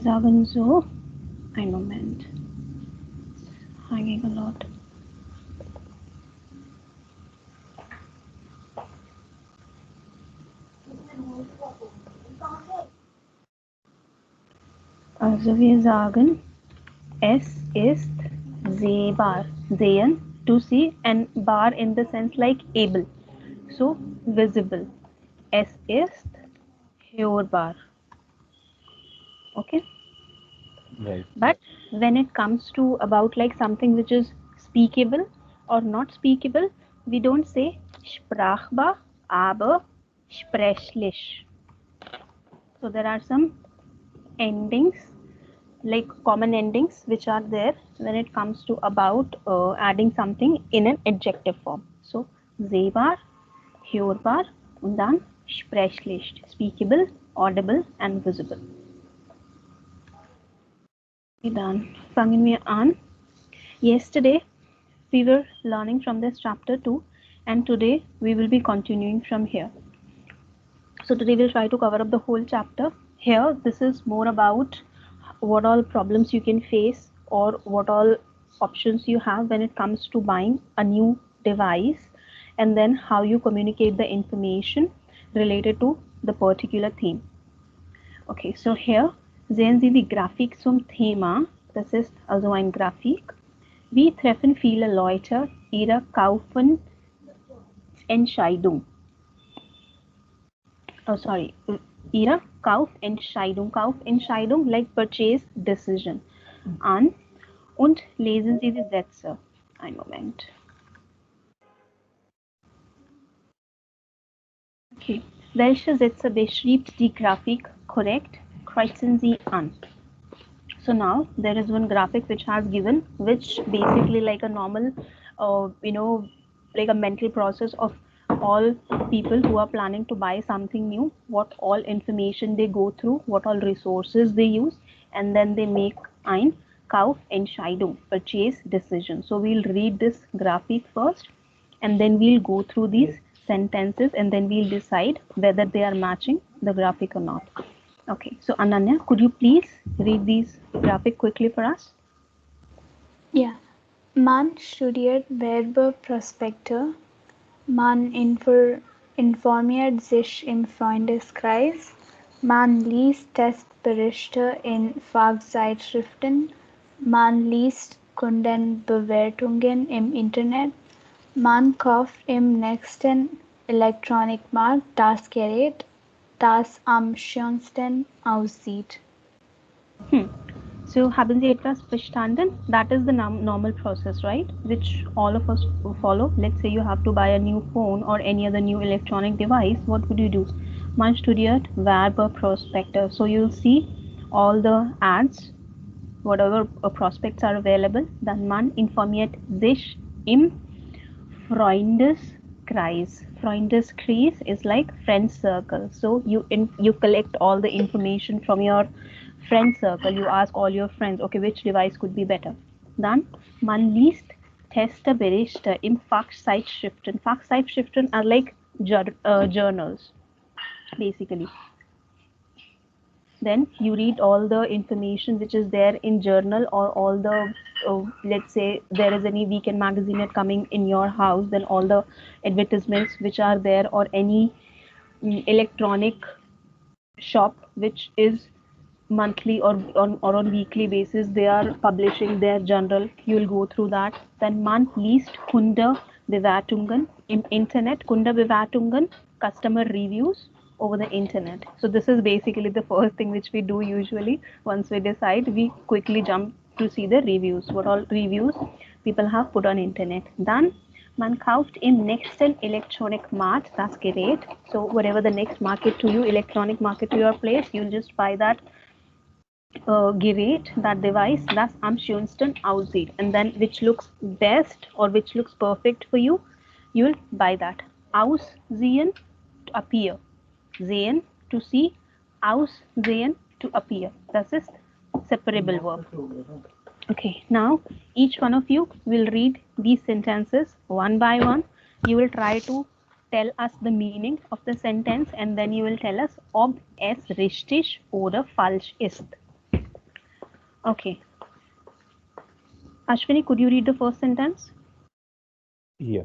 sagen so, ein Moment, hanging a lot. Also wir sagen, es ist sehbar, sehen, to see, and bar in the sense like able, so visible. Es ist hörbar. Okay. Right. But when it comes to about like something which is speakable or not speakable, we don't say sprachbar, aber sprechlich. So there are some endings, like common endings, which are there when it comes to about adding something in an adjective form. So sehbar, hörbar, und dann sprechlich, speakable, audible, and visible. Dann fangen wir an. Yesterday we were learning from this chapter 2, and today we will be continuing from here. So today we'll try to cover up the whole chapter. Here this is more about what all problems you can face or what all options you have when it comes to buying a new device, and then how you communicate the information related to the particular theme. Okay, so here sehen Sie die Grafik zum Thema. Das ist also ein Grafik. Wie treffen viele Leute ihre Kaufentscheidung? Oh, sorry. Ihre Kaufentscheidung like purchase decision an und lesen Sie die Sätze. Ein Moment. Okay. Welche Sätze beschreibt die Grafik korrekt? Kreuzen Sie an. So now there is one graphic which has given, which basically like a normal, like a mental process of all people who are planning to buy something new, what all information they go through, what all resources they use, and then they make ein Kaufentscheidung, purchase decision. So we'll read this graphic first, and then we'll go through these sentences, and then we'll decide whether they are matching the graphic or not. Okay, so Ananya, could you please read these graphic quickly for us? Ja. Man studiert Werbeprospekte, man informiert sich im Freundeskreis, man liest Testberichte in Fachzeitschriften, man liest Kundenbewertungen im Internet, man kauft im nächsten Elektronikmarkt das Gerät, das am schönsten aussieht. So haben Sie etwas verstanden? That is the normal process, right? Which all of us follow. Let's say you have to buy a new phone or any other new electronic device. What would you do? Man studiert Werbeprospekte. So you'll see all the ads, whatever prospects are available. Dann man informiert sich im Freundeskreis. Freundeskreis is like friend circle. So you collect all the information from your friend circle. You ask all your friends, okay, which device could be better. Dann man liest Testberichte im Fachzeitschriften. Fachzeitschriften are like journals, basically. Then you read all the information which is there in journal, or all the let's say there is any weekend magazine coming in your house, then all the advertisements which are there, or any electronic shop which is monthly or on weekly basis, they are publishing their journal. You will go through that. Then man liest Kundenbewertungen im Internet. Kundenbewertungen, customer reviews over the internet. So this is basically the first thing which we do usually. Once we decide, we quickly jump to see the reviews, what all reviews people have put on internet. Then man kauft im nächsten Elektronikmarkt das Gerät. So whatever the next market to you, electronic market to your place, you'll just buy that Gerät, that device, das am schönsten aussieht, and then which looks best or which looks perfect for you, you'll buy that. Aussehen, to appear. Sehen, to see. Aussehen, to appear. Das ist separable verb. Okay, now each one of you will read these sentences one by one. You will try to tell us the meaning of the sentence, and then you will tell us ob es richtig oder falsch ist. Okay. Ashwini, could you read the first sentence? Ja.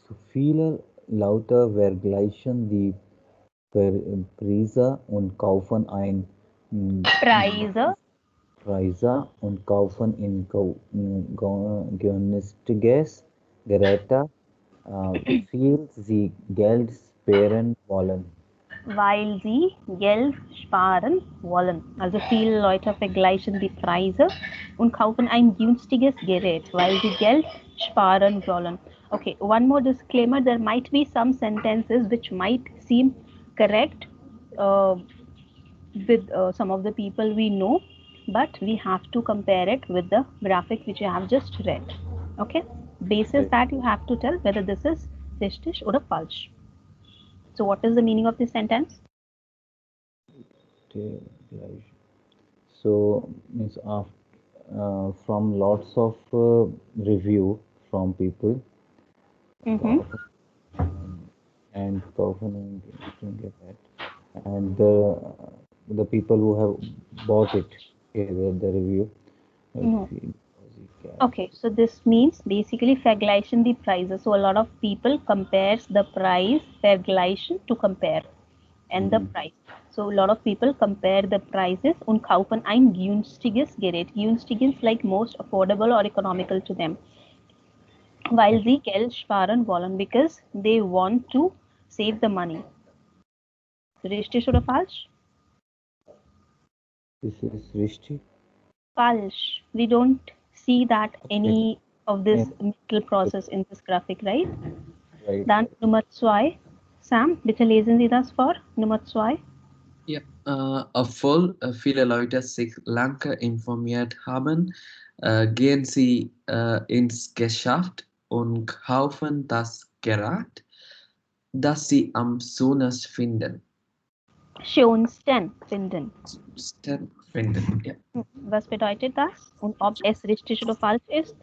So viele lauter vergleichen die Preise und kaufen Preise. Preise und kaufen günstiges Geräte, viel sie Geld sparen wollen. Weil sie Geld sparen wollen. Also viele Leute vergleichen die Preise und kaufen ein günstiges Gerät, weil sie Geld sparen wollen. Okay, one more disclaimer. There might be some sentences which might seem correct uh, with some of the people we know, but we have to compare it with the graphic which you have just read. Okay, basis Right. that you have to tell whether this is richtig or falsch. So what is the meaning of this sentence? So means from lots of review from people, Mm-hmm. kaufen and kaufen and get that, and the people who have bought it, okay, the review. No. Okay, so this means basically vergleichen the prices. So a lot of people compares the price, vergleichen to compare, and the price. So a lot of people compare the prices und kaufen ein günstiges Gerät. Günstig is like most affordable or economical to them. Weil sie Geld sparen wollen, because they want to save the money. Richtig oder falsch? This is richtig. Falsch. We don't see that Okay. any of Yeah. this mental process in this graphic, right? Right. Dann Nummer 2. Sam, bitte lesen Sie das vor. Nummer 2. Ja, obwohl viele Leute sich lange informiert haben, gehen sie ins Geschäft und kaufen das Gerät, das sie am schönsten finden. Schönsten finden. Finden, ja. Was bedeutet das? Und ob es richtig oder falsch ist?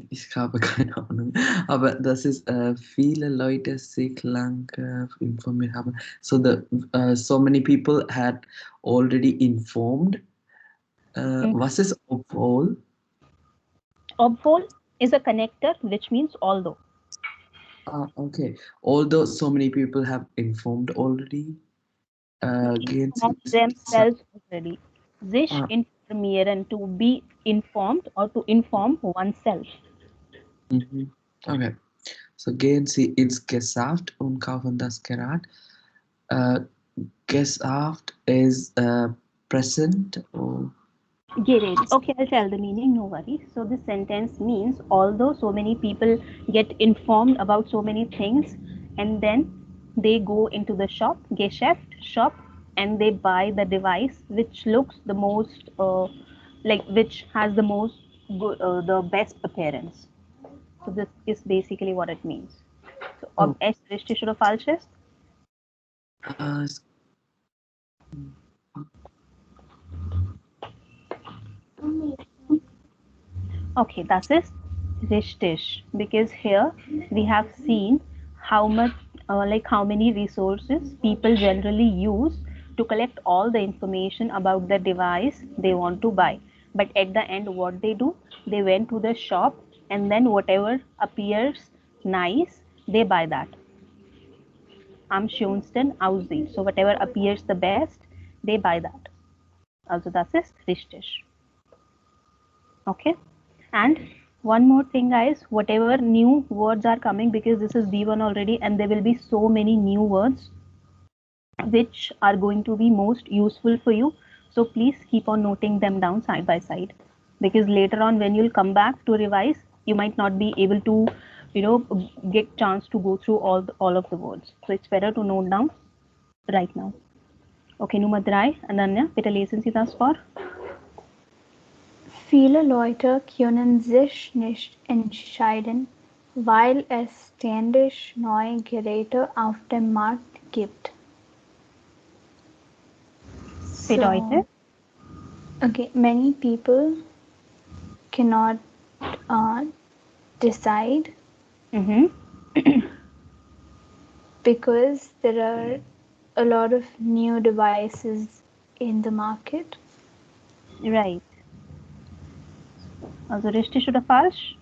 Ich habe keine Ahnung. Aber das ist viele Leute sich lange informiert haben. So so many people had already informed. Was ist obwohl? Obwohl is a connector, which means although. Okay. Although so many people have informed already. Inform themselves already. Sich informieren, to be informed or to inform oneself. Okay. So gehen sie ins Geschäft und kaufen das Gerät. Geschäft is present or Gerät. Okay, I'll tell the meaning, no worries. So this sentence means although so many people get informed about so many things and then they go into the shop, Geschäft, shop, and they buy the device which looks the most which has the most good, the best appearance. So this is basically what it means. So ob es richtig oder falsch ist? Okay, that is richtig, because here we have seen how much how many resources people generally use to collect all the information about the device they want to buy. But at the end, what they do, they went to the shop and then whatever appears nice, they buy that. Am schönsten aussieht. So whatever appears the best, they buy that. Also das ist richtig. Okay. And one more thing, guys, whatever new words are coming, because this is B1 already and there will be so many new words which are going to be most useful for you. So please keep on noting them down side by side, because later on when you'll come back to revise, you might not be able to, get chance to go through all of the words. So it's better to note down right now. Okay, Nummer 3, Ananya, bitte lesen Sie das vor. Viele Leute können sich nicht entscheiden, weil es ständig neue Geräte auf dem Markt gibt. Bedeutet? Okay, many people cannot decide because there are a lot of new devices in the market. Right. Also, richtig oder falsch?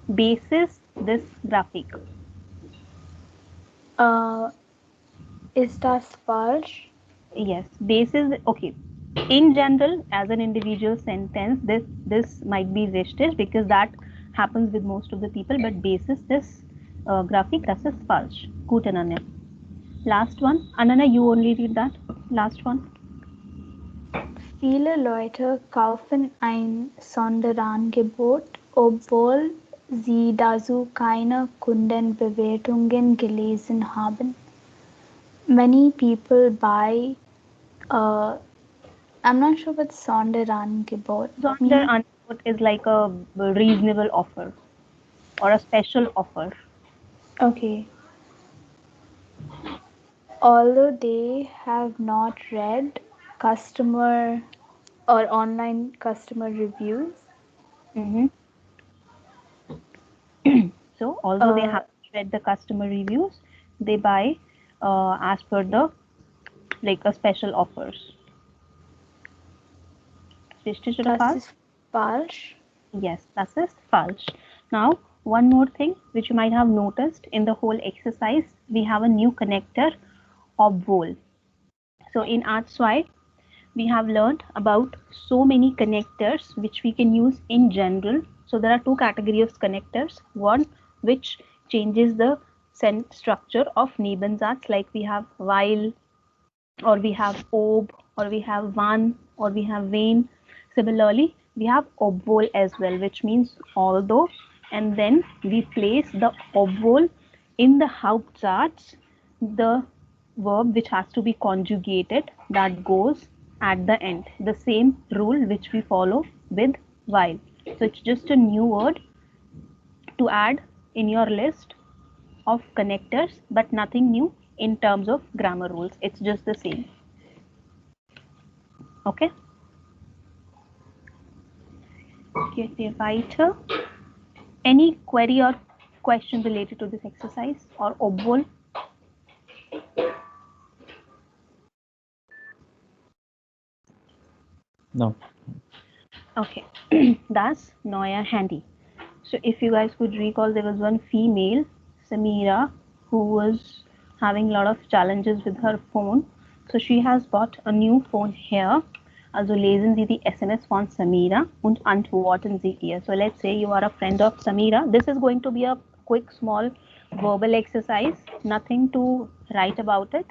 Basis this graphic. Ist das falsch? Yes, basis. Okay. In general, as an individual sentence, this might be richtig because that happens with most of the people. But basis this graphic, das ist falsch. Gut, Ananya. Last one. Ananya, you only read that. Last one. Viele Leute kaufen ein Sonderangebot, obwohl sie dazu keine Kundenbewertungen gelesen haben. Many people buy, I'm not sure what Sonderangebot means. Sonderangebot is like a reasonable offer or a special offer. Okay. Although they have not read customer or online customer reviews. Mhm. So, although they have read the customer reviews, they buy as per the like a special offers. Richtig oder Das falsch? ist falsch. Yes, das ist falsch. Now, one more thing which you might have noticed in the whole exercise, we have a new connector, obwohl. So in Arts2, we have learned about so many connectors which we can use in general. So there are two categories of connectors. One which changes the structure of Nebensatz, like we have while, or we have ob, or we have wann, or we have wen. Similarly, we have obwohl as well, which means although, and then we place the obwohl in the Hauptsatz, the verb which has to be conjugated that goes at the end. The same rule which we follow with while. So it's just a new word to add in your list of connectors, but nothing new in terms of grammar rules. It's just the same. Okay. Geht wir weiter. Any query or question related to this exercise or obwohl? No. Okay. That's neuer Handy. So if you guys could recall, there was one female, Samira, who was having a lot of challenges with her phone. So she has bought a new phone here. Also lesen Sie die SMS von Samira und antworten Sie ihr. So let's say you are a friend of Samira. This is going to be a quick small verbal exercise. Nothing to write about it.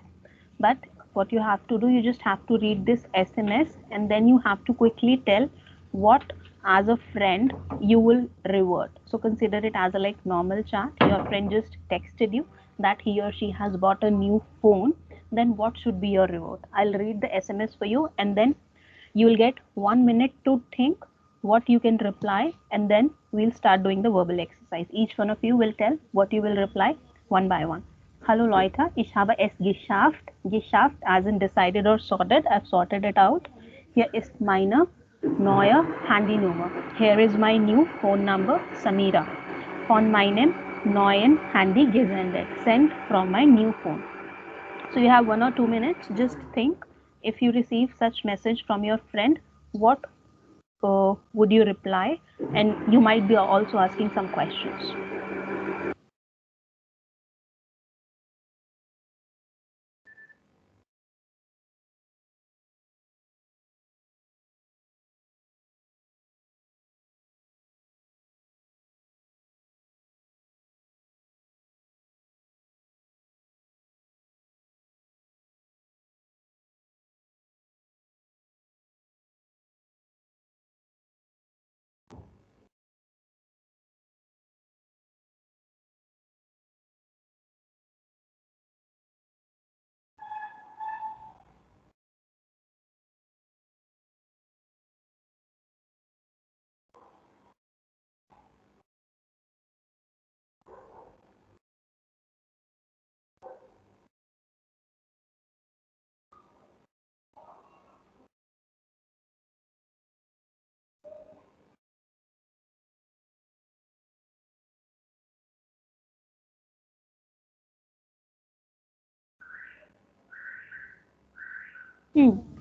But what you have to do, you just have to read this SMS and then you have to quickly tell what as a friend you will revert. So consider it as a like normal chat. Your friend just texted you that he or she has bought a new phone. Then what should be your revert? I'll read the SMS for you and then you will get 1 minute to think what you can reply, and then we'll start doing the verbal exercise. Each one of you will tell what you will reply one by one. Hallo Leute, ich habe es geschafft. Geschafft as in decided or sorted. I've sorted it out. Hier ist meine neue Handynummer. Here is my new phone number, Samira. Von meinem neuen Handy gesendet. Sent from my new phone. So you have 1 or 2 minutes. Just think, if you receive such message from your friend, what would you reply? And you might be also asking some questions.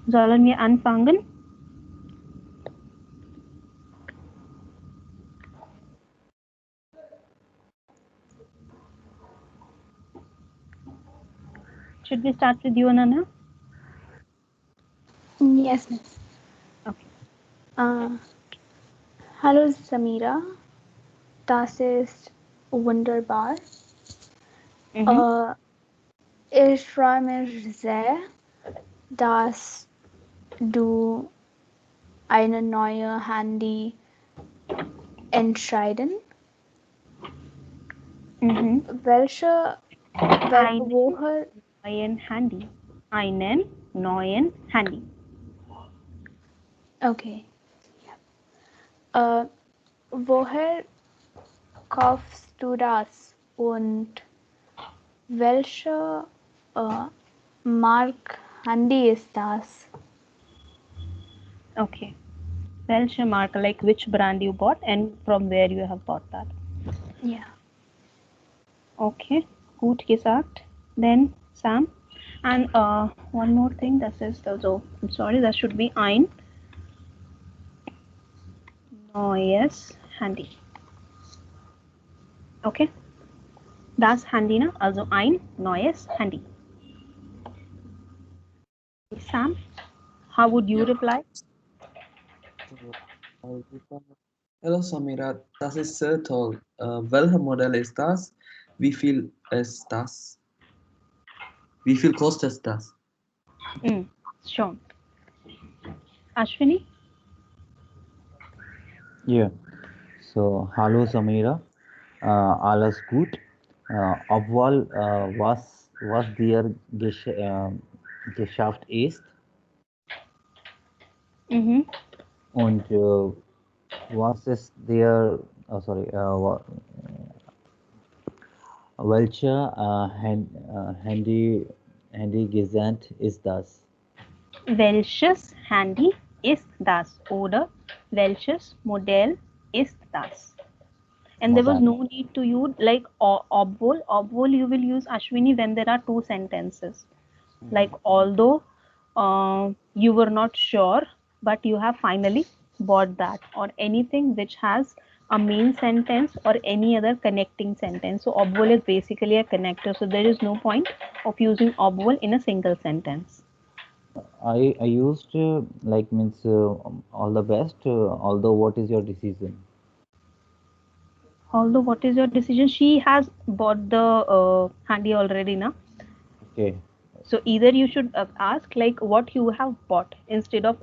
Sollen wir anfangen? should we start with you, Ananya? Yes, miss. Okay. Hallo Samira, das ist wunderbar. Ich freue mich sehr, dass du eine neue Handy entscheiden. Welche Woche? Neuen Handy. Einen neuen Handy. Okay. Woher kaufst du das und welche Mark Handy ist das? Okay. Welche Marke, like which brand you bought and from where you have bought that. Ja. Okay, gut gesagt. Then Sam. And one more thing, that is also, I'm sorry, that should be ein neues Handy. Okay. Das Handy, na? Also ein neues Handy. Sam, how would you reply? Hello Samira, das ist sehr toll. Welcher Modell ist das? Wie viel ist das? Wie viel kostet das? Sure. Ashwini? Yeah. So, hallo Samira, alles gut. Obwohl was dir geschafft ist und was ist dir, welche Handy gesandt ist das? Welches Handy ist das? Oder welches Modell ist das? And there was no need to use like obwohl. Obwohl you will use Ashwini when there are two sentences. Like although you were not sure, but you have finally bought that, or anything which has a main sentence or any other connecting sentence. So obwohl is basically a connector. So there is no point of using obwohl in a single sentence. I used like means all the best. Although what is your decision? Although what is your decision? She has bought the handy already, na? Okay. So either you should ask like what you have bought instead of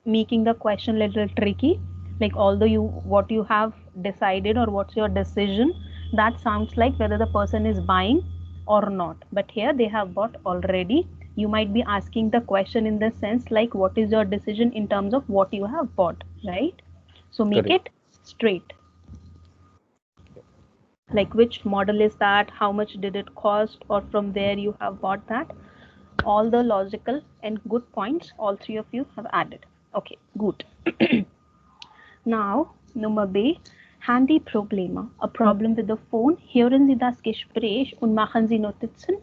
making the question little tricky. Like although what you have decided or what's your decision, that sounds like whether the person is buying or not. But here they have bought already. You might be asking the question in the sense like what is your decision in terms of what you have bought, right? So make Correct. it straight. Like which model is that, how much did it cost, or from where you have bought that. All the logical and good points all three of you have added. Okay, good. Now, Nummer B, Handy Probleme. A problem with the phone. Hören Sie das Gespräch und machen Sie Notizen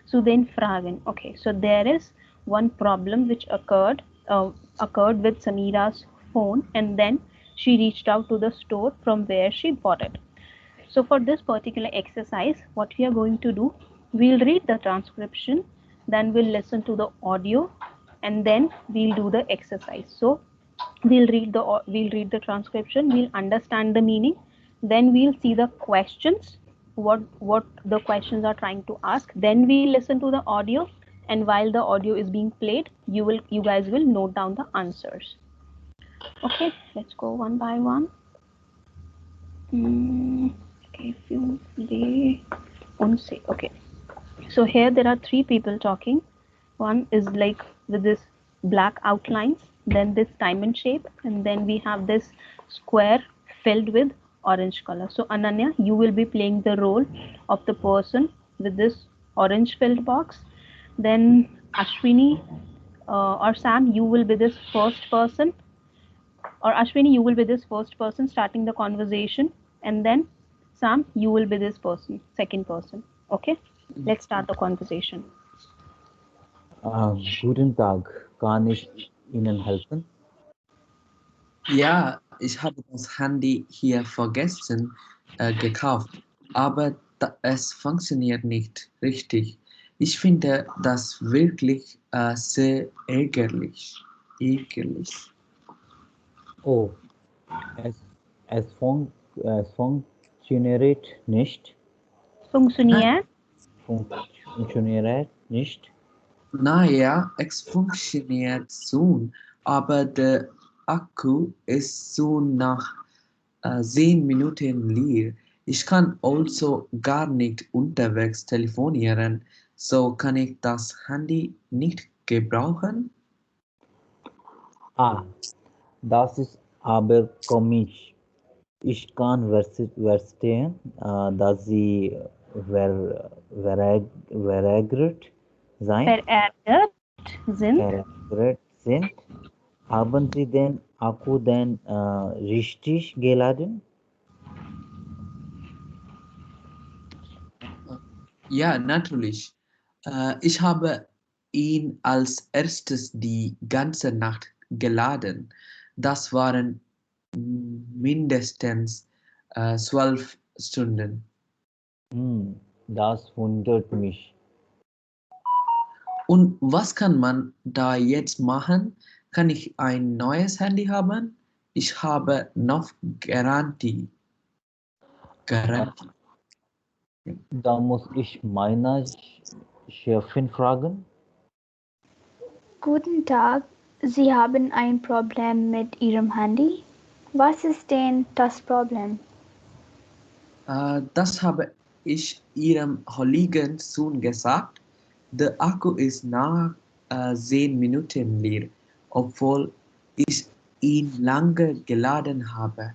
zu den Fragen. Okay, so there is one problem which occurred with Samira's phone, and then she reached out to the store from where she bought it. So for this particular exercise, what we are going to do, we'll read the transcription, then we'll listen to the audio, and then we'll do the exercise. So we'll read the transcription, we'll understand the meaning, then we'll see the questions, what the questions are trying to ask, then we'll listen to the audio, and while the audio is being played, you guys will note down the answers. Okay, let's go one by one. Okay, so here there are three people talking. One is like with this black outlines, then this diamond shape, and then we have this square filled with orange color. So Ananya, you will be playing the role of the person with this orange filled box. Then Ashwini or Sam, you will be this first person, or Ashwini, you will be this first person starting the conversation, and then Sam, you will be this person, second person. Okay, let's start the conversation. Guten Tag, kann ich Ihnen helfen? Ja, ich habe das Handy hier vergessen gekauft, aber es funktioniert nicht richtig. Ich finde das wirklich sehr ärgerlich. Ärgerlich. Oh, es, es funktioniert nicht. Nein, Funktioniert. Funktioniert nicht. naja, es funktioniert schon, aber der Akku ist schon nach 10 Minuten leer. Ich kann also gar nicht unterwegs telefonieren, so kann ich das Handy nicht gebrauchen. Ah, das ist aber komisch. Ich kann verstehen, dass Sie verärgert sein, Verärgert sind. verärgert sind. Haben Sie den Akku denn richtig geladen? Ja, natürlich. Ich habe ihn als erstes die ganze Nacht geladen. Das waren mindestens 12 Stunden. Das wundert mich. Und was kann man da jetzt machen? Kann ich ein neues Handy haben? Ich habe noch Garantie. Äh, Garantie. Da muss ich meine Chefin fragen. Guten Tag, Sie haben ein Problem mit Ihrem Handy? Was ist denn das Problem? Das habe ich Ihrem Kollegen schon gesagt. Der Akku ist nach 10 Minuten leer, obwohl ich ihn lange geladen habe.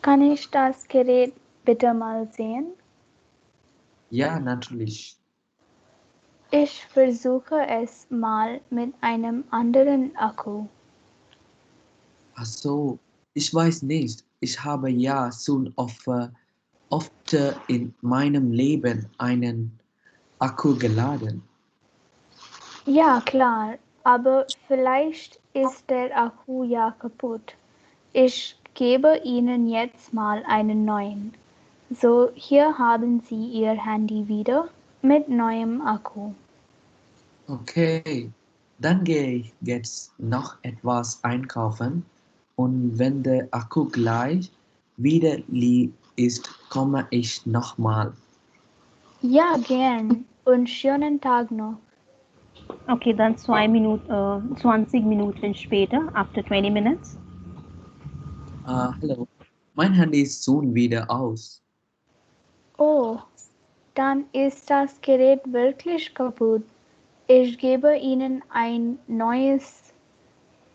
Kann ich das Gerät bitte mal sehen? Ja, natürlich. Ich versuche es mal mit einem anderen Akku. Ach so, ich weiß nicht. Ich habe ja schon oft in meinem Leben einen Akku geladen. Ja, klar, aber vielleicht ist der Akku ja kaputt. Ich gebe Ihnen jetzt mal einen neuen. So, hier haben Sie Ihr Handy wieder mit neuem Akku. Okay, dann gehe ich jetzt noch etwas einkaufen und wenn der Akku gleich wieder leer ist, komme ich nochmal. Ja, gern und schönen Tag noch. Okay, dann 20 Minuten später, after 20 minutes. Hallo, mein Handy ist schon wieder aus. Oh, dann ist das Gerät wirklich kaputt. Ich gebe Ihnen ein neues.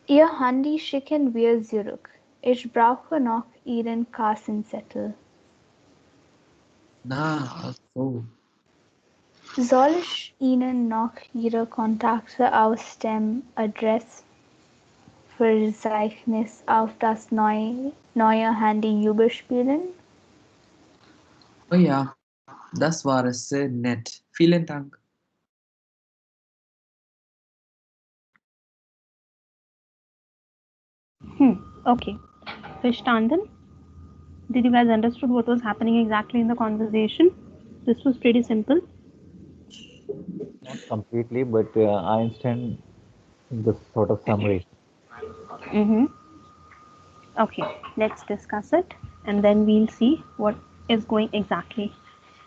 Ihr Handy schicken wir zurück. Ich brauche noch Ihren Kassenzettel. Na, ach so. Soll ich Ihnen noch Ihre Kontakte aus dem Adressverzeichnis auf das neue Handy überspielen? Oh ja, das war sehr nett. Vielen Dank. Okay. Verstanden? Did you guys understood what was happening exactly in the conversation? This was pretty simple. Not completely, but I understand the sort of summary. Mm-hmm. Okay, let's discuss it and then we'll see what is going exactly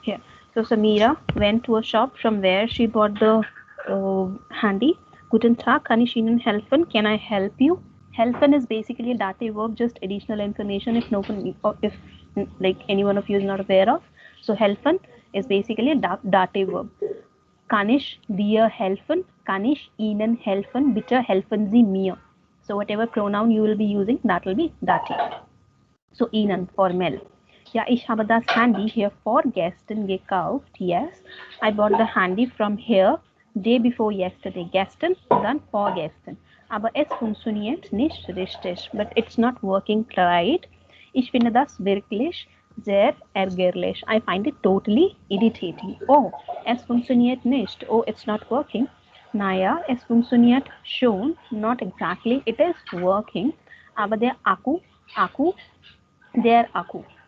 here. So Samira went to a shop from where she bought the handy. Guten Tag, kann ich Ihnen helfen? Can I help you? Helfen is basically a dative verb, just additional information if if like any one of you is not aware of. So helfen is basically a dative verb. Kann ich dir helfen? Kann ich Ihnen helfen? Bitte helfen Sie mir. So whatever pronoun you will be using, that will be dative. So Ihnen, formell. Ja, ich habe das Handy hier vor gestern gekauft. Yes, I bought the handy from here day before yesterday. Gestern, dann vorgestern. Aber es funktioniert nicht richtig. But it's not working right. Ich finde das wirklich sehr ärgerlich. I find it totally irritating. Oh, es funktioniert nicht. Oh, it's not working. Naja, es funktioniert schon. Not exactly. It is working. Aber der Akku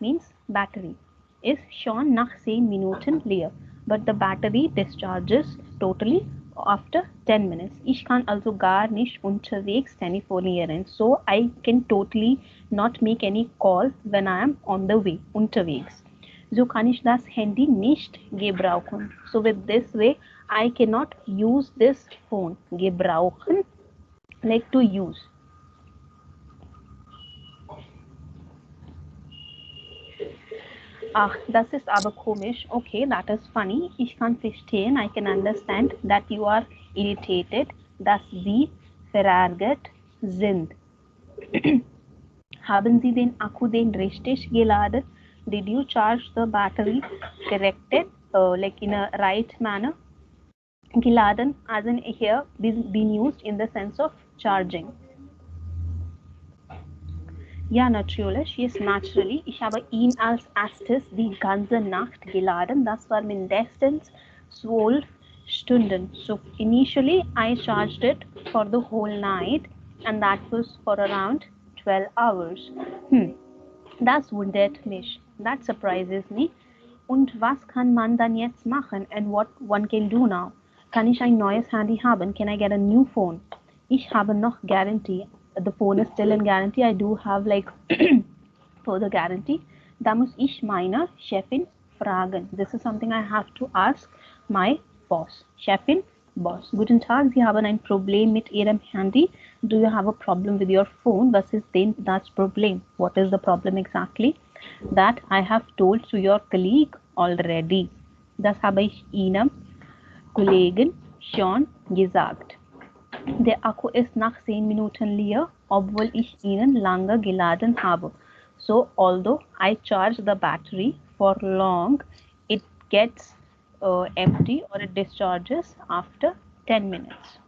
means battery, ist schon nach 10 Minuten leer. but the battery discharges totally after 10 minutes. Ich kann also gar nicht unterwegs telefonieren. So I can totally not make any call when I am on the way, unterwegs. So kann ich das Handy nicht gebrauchen. So with this way, I cannot use this phone. Gebrauchen, like to use. Ach, das ist aber komisch. Okay, that is funny. Ich kann verstehen, I can understand that you are irritated, dass Sie verärgert sind. Haben Sie den Akku den richtig geladen? Did you charge the battery corrected, like in a right manner? Geladen, as in here, been used in the sense of charging. Ja, natürlich, yes, naturally. Ich habe ihn als erstes die ganze Nacht geladen. Das war mindestens 12 Stunden. So initially, I charged it for the whole night, and that was for around 12 hours. Das wundert mich. That surprises me. Und was kann man dann jetzt machen? And what one can do now? Kann ich ein neues Handy haben? Can I get a new phone? Ich habe noch Guarantee. The phone is still in guarantee. I do have like further guarantee. Da muss ich meine Chefin fragen. This is something I have to ask my boss. Chefin, Boss. Guten Tag, Sie haben ein Problem mit Ihrem Handy. Do you have a problem with your phone? Was ist denn das Problem? What is the problem exactly? That I have told to your colleague already. Das habe ich Ihrem Kollegen schon gesagt. Der Akku ist nach 10 Minuten leer, obwohl ich ihn lange geladen habe. So, although I charge the battery for long, it gets empty or it discharges after 10 minutes.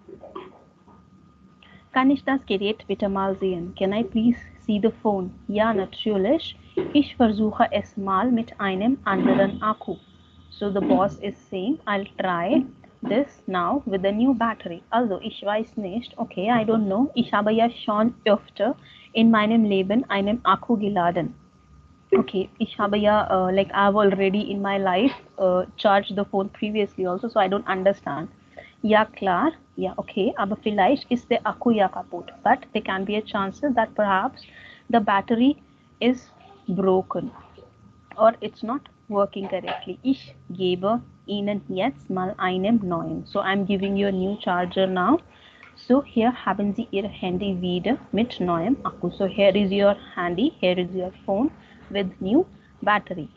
Kann ich das Gerät bitte mal sehen? Can I please see the phone? Ja, natürlich. Ich versuche es mal mit einem anderen Akku. So the boss is saying, I'll try this now with a new battery. Also, ich weiß nicht. Okay, I don't know. Ich habe ja schon öfter in meinem Leben einen Akku geladen. Okay, ich habe ja, like I've already in my life charged the phone previously also, so I don't understand. Ja, klar. Ja, okay, aber vielleicht ist der Akku ja kaputt. But there can be a chance that perhaps the battery is broken or it's not working correctly. Ich gebe Ihnen jetzt mal einen neuen. So I'm giving you a new charger now. So here haben Sie Ihr Handy wieder mit neuem Akku. So here is your handy, here is your phone with new battery.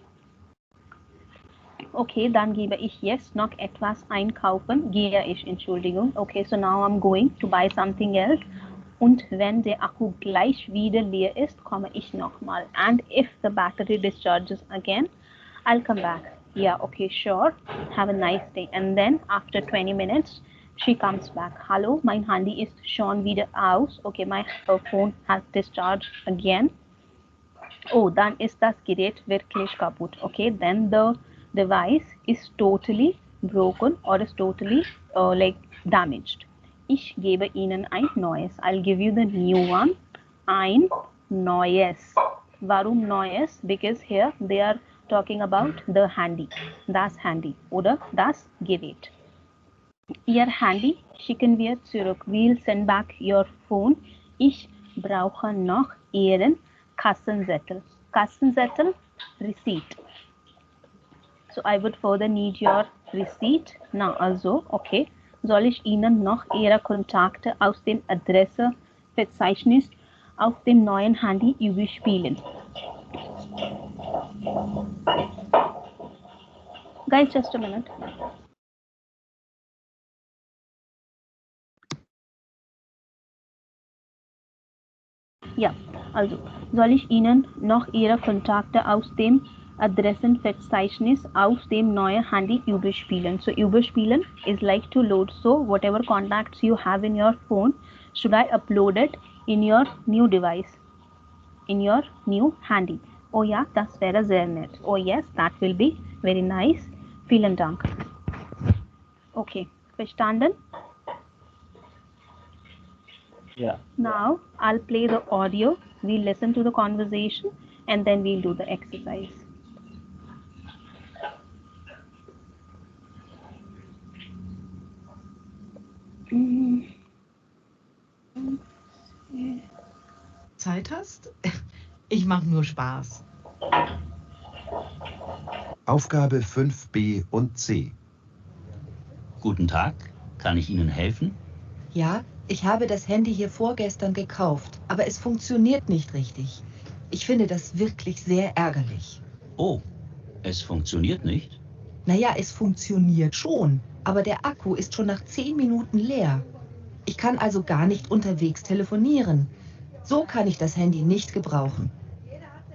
Okay, dann gebe ich jetzt noch etwas einkaufen. Gehe ich, Entschuldigung. Okay, so now I'm going to buy something else. Und wenn der Akku gleich wieder leer ist, komme ich nochmal. And if the battery discharges again, I'll come back. Yeah, okay, sure. Have a nice day. And then after 20 minutes, she comes back. Hallo, mein Handy ist schon wieder aus. Okay, my phone has discharged again. Oh, dann ist das Gerät wirklich kaputt. Okay, then the device is totally broken or is totally like damaged. Ich gebe Ihnen ein neues. I'll give you the new one. Ein neues. Warum neues? Because here they are talking about the handy. Das Handy oder das Gerät. Ihr Handy schicken wir zurück. We'll send back your phone. Ich brauche noch Ihren Kassenzettel. Kassenzettel, receipt. So I would further need your receipt. Na, also, okay. Soll ich Ihnen noch Ihre Kontakte aus dem Adresseverzeichnis auf dem neuen Handy überspielen? Guys, just a minute. Ja, also soll ich Ihnen noch Ihre Kontakte aus dem Adressenverzeichnis auf dem neuen Handy überspielen? So überspielen is like to load. So whatever contacts you have in your phone, should I upload it in your new device, in your new Handy? Oh ja, das wäre sehr nett. Oh yes, that will be very nice. Vielen Dank. Okay, verstanden? Yeah. Now I'll play the audio. We'll listen to the conversation and then we'll do the exercise. Zeit hast? Ich mache nur Spaß. Aufgabe 5b und c. Guten Tag, kann ich Ihnen helfen? Ja, ich habe das Handy hier vorgestern gekauft, aber es funktioniert nicht richtig. Ich finde das wirklich sehr ärgerlich. Oh, es funktioniert nicht? Naja, es funktioniert schon, aber der Akku ist schon nach 10 Minuten leer. Ich kann also gar nicht unterwegs telefonieren. So kann ich das Handy nicht gebrauchen.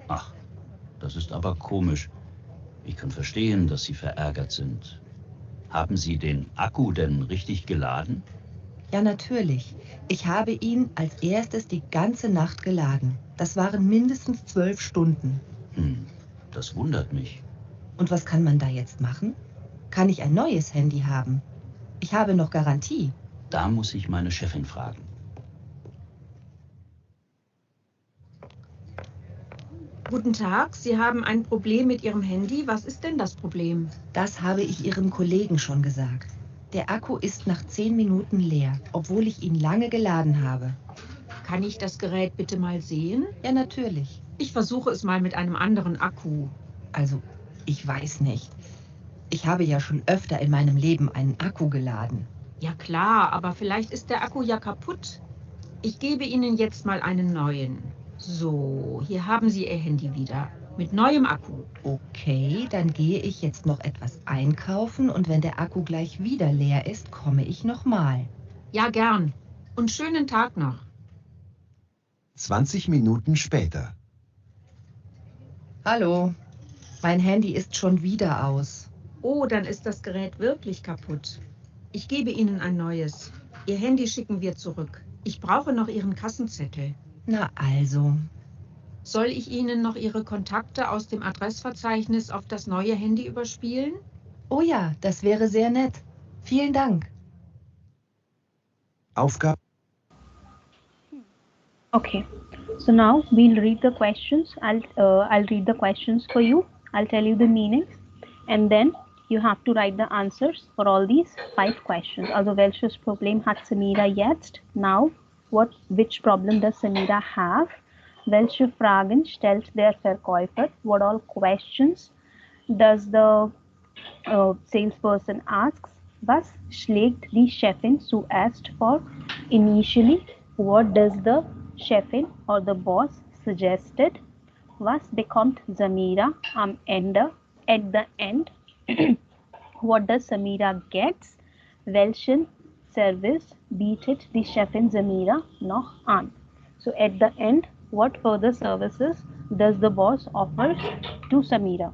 Ach, das ist aber komisch. Ich kann verstehen, dass Sie verärgert sind. Haben Sie den Akku denn richtig geladen? Ja, natürlich. Ich habe ihn als erstes die ganze Nacht geladen. Das waren mindestens 12 Stunden. Das wundert mich. Und was kann man da jetzt machen? Kann ich ein neues Handy haben? Ich habe noch Garantie. Da muss ich meine Chefin fragen. Guten Tag, Sie haben ein Problem mit Ihrem Handy. Was ist denn das Problem? Das habe ich Ihrem Kollegen schon gesagt. Der Akku ist nach 10 Minuten leer, obwohl ich ihn lange geladen habe. Kann ich das Gerät bitte mal sehen? Ja, natürlich. Ich versuche es mal mit einem anderen Akku. Also, ich weiß nicht. Ich habe ja schon öfter in meinem Leben einen Akku geladen. Ja klar, aber vielleicht ist der Akku ja kaputt. Ich gebe Ihnen jetzt mal einen neuen. So, hier haben Sie Ihr Handy wieder. Mit neuem Akku. Okay, dann gehe ich jetzt noch etwas einkaufen und wenn der Akku gleich wieder leer ist, komme ich nochmal. Ja, gern. Und schönen Tag noch. 20 Minuten später. Hallo, mein Handy ist schon wieder aus. Oh, dann ist das Gerät wirklich kaputt. Ich gebe Ihnen ein neues. Ihr Handy schicken wir zurück. Ich brauche noch Ihren Kassenzettel. Na also. Soll ich Ihnen noch Ihre Kontakte aus dem Adressverzeichnis auf das neue Handy überspielen? Oh ja, das wäre sehr nett. Vielen Dank. Aufgabe. Okay, so now we'll read the questions. I'll read the questions for you. I'll tell you the meanings, and then you have to write the answers for all these 5 questions. Also, welches Problem hat Samira jetzt? Now, which problem does Samira have? Welche Fragen stellt der Verkäufer? What all questions does the salesperson asks? Was schlägt die Chefin zuerst vor? Initially, what does the Chefin or the boss suggested? Was bekommt Samira am Ende? At the end, what does Samira gets? Welchen Service bietet die Chefin Samira noch an? So at the end, what further services does the boss offers to Samira?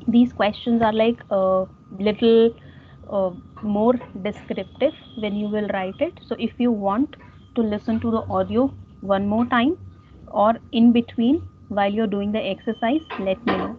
These questions are like a little more descriptive when you will write it. So if you want to listen to the audio one more time or in between while you're doing the exercise, let me know.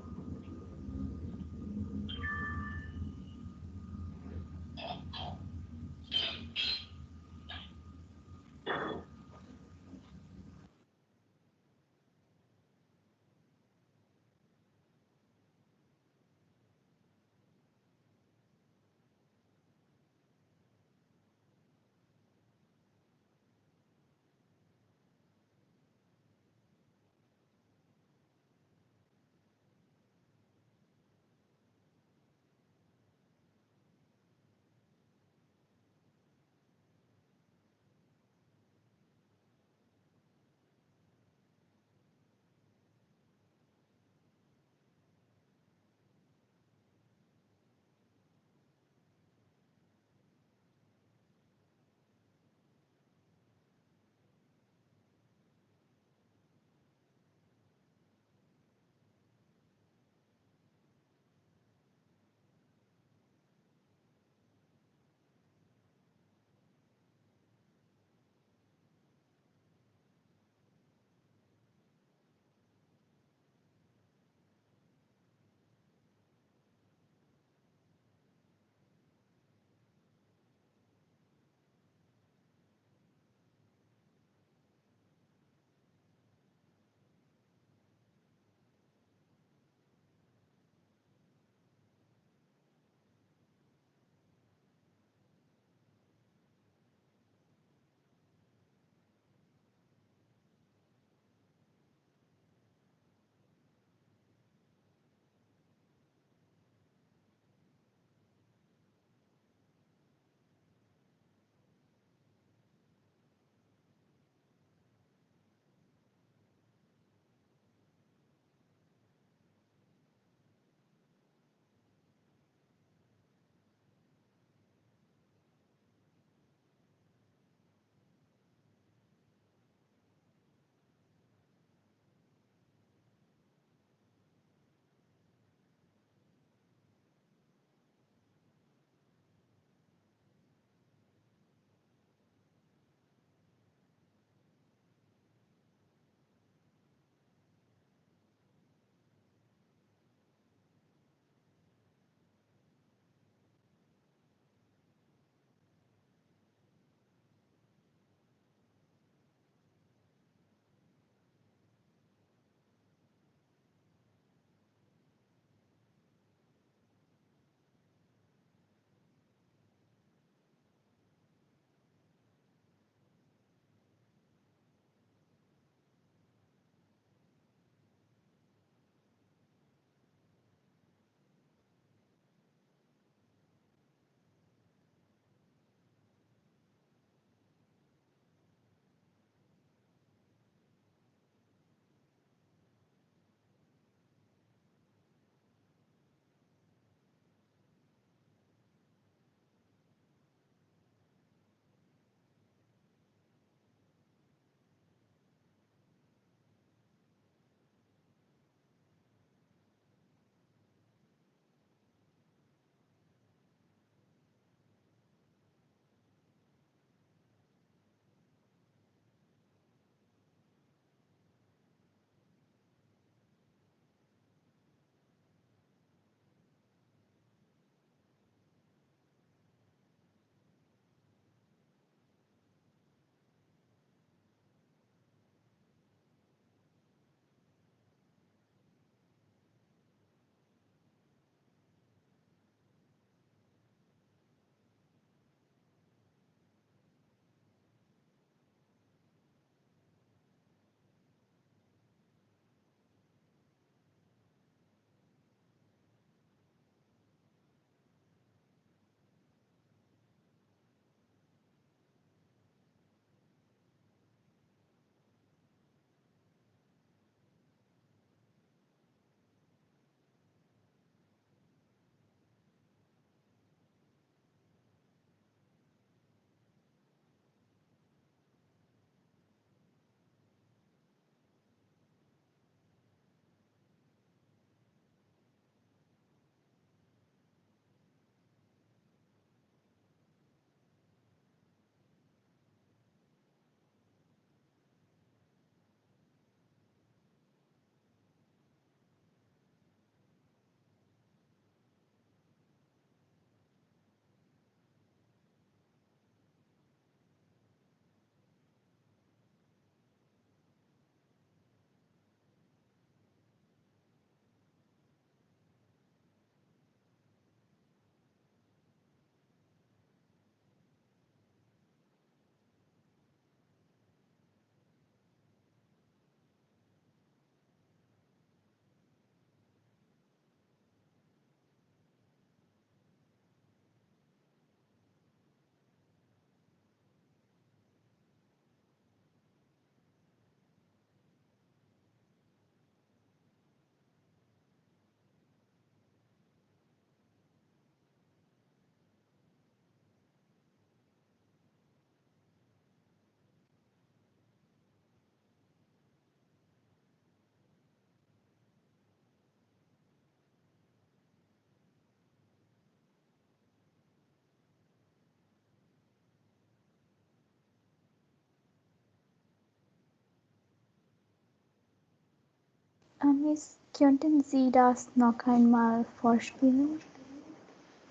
Miss, könnten Sie das noch einmal vorspielen?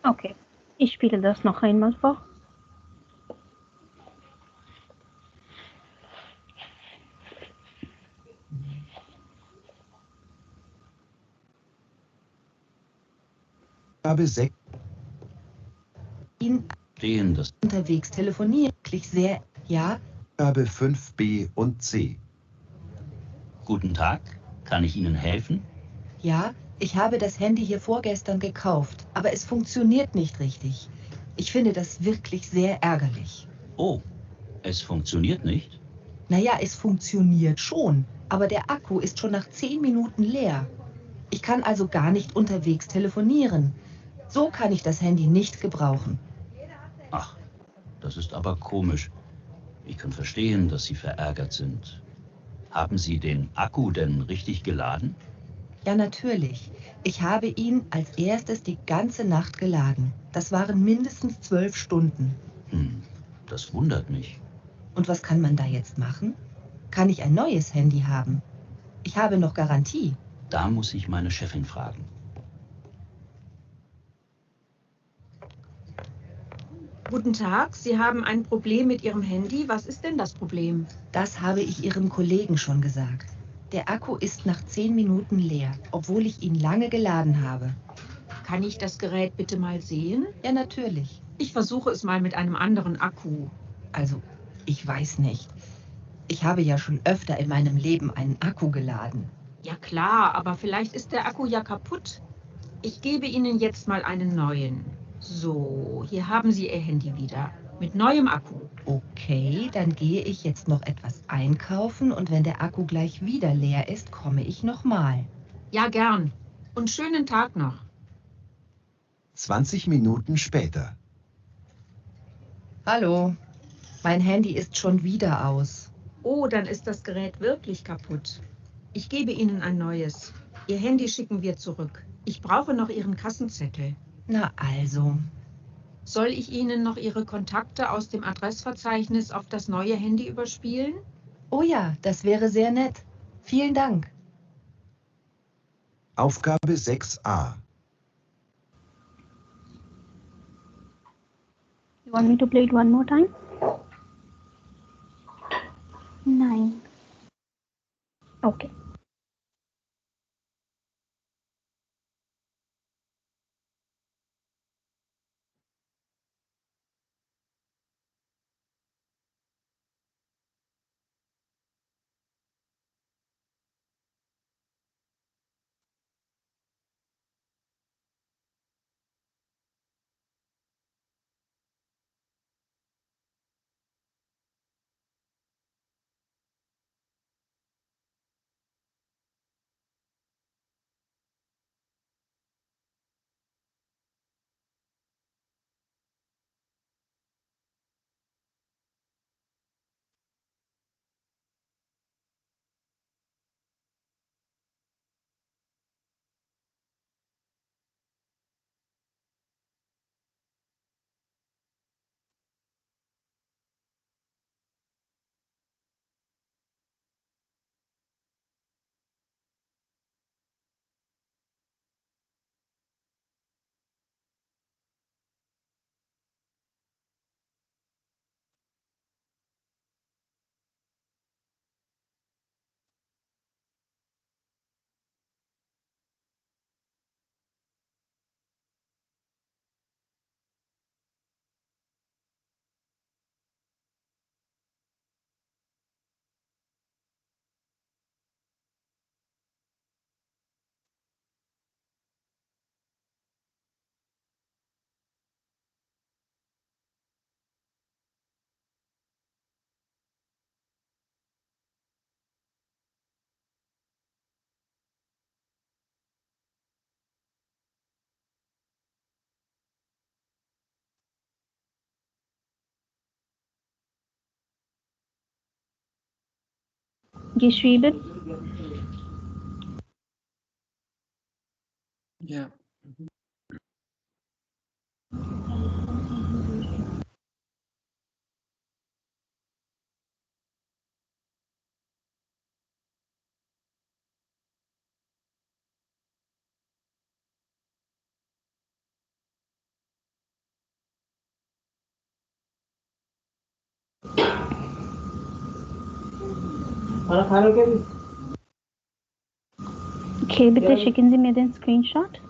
Okay, ich spiele das noch einmal vor. Aufgabe 6. Ihn Verstehen, dass unterwegs telefonieren. Wirklich sehr. Ja, Aufgabe 5b und c. Guten Tag, kann ich Ihnen helfen? ja, ich habe das Handy hier vorgestern gekauft, aber es funktioniert nicht richtig. Ich finde das wirklich sehr ärgerlich. Oh, es funktioniert nicht? Naja, es funktioniert schon, aber der Akku ist schon nach 10 Minuten leer. Ich kann also gar nicht unterwegs telefonieren. So kann ich das Handy nicht gebrauchen. Ach, das ist aber komisch. Ich kann verstehen, dass Sie verärgert sind. Haben Sie den Akku denn richtig geladen? Ja, natürlich. Ich habe ihn als erstes die ganze Nacht geladen. Das waren mindestens 12 Stunden. Das wundert mich. Und was kann man da jetzt machen? Kann ich ein neues Handy haben? Ich habe noch Garantie. Da muss ich meine Chefin fragen. Guten Tag, Sie haben ein Problem mit Ihrem Handy. Was ist denn das Problem? Das habe ich Ihrem Kollegen schon gesagt. Der Akku ist nach 10 Minuten leer, obwohl ich ihn lange geladen habe. Kann ich das Gerät bitte mal sehen? Ja, natürlich. Ich versuche es mal mit einem anderen Akku. Also, ich weiß nicht. Ich habe ja schon öfter in meinem Leben einen Akku geladen. Ja klar, aber vielleicht ist der Akku ja kaputt. Ich gebe Ihnen jetzt mal einen neuen. So, hier haben Sie Ihr Handy wieder. Mit neuem Akku. Okay, dann gehe ich jetzt noch etwas einkaufen und wenn der Akku gleich wieder leer ist, komme ich nochmal. Ja, gern. Und schönen Tag noch. 20 Minuten später. Hallo, mein Handy ist schon wieder aus. Oh, dann ist das Gerät wirklich kaputt. Ich gebe Ihnen ein neues. Ihr Handy schicken wir zurück. Ich brauche noch Ihren Kassenzettel. Na also, Soll ich Ihnen noch Ihre Kontakte aus dem Adressverzeichnis auf das neue Handy überspielen? oh ja, das wäre sehr nett. Vielen Dank. Aufgabe 6a. You want me to play it one more time? Nein. Okay. Geschrieben? Ja. Okay, bitte schicken Sie mir den Screenshot.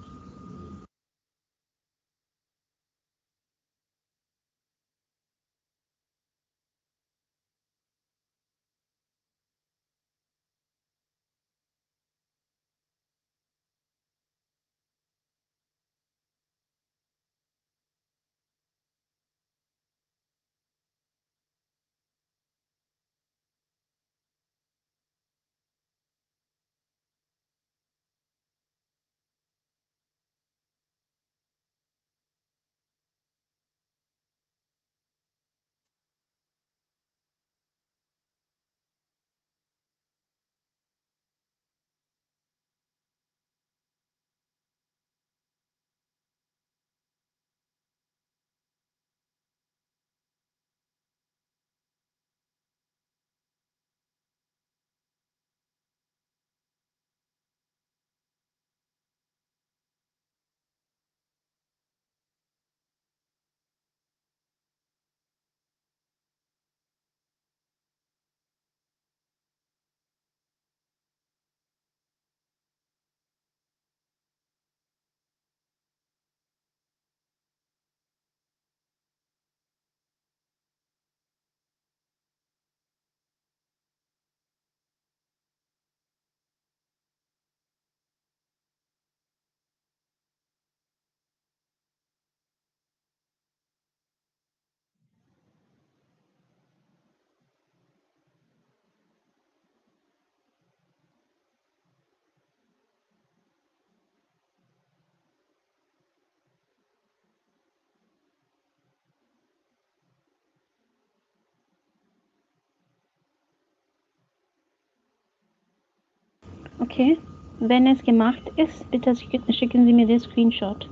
Okay, wenn es gemacht ist, bitte schicken Sie mir den Screenshot.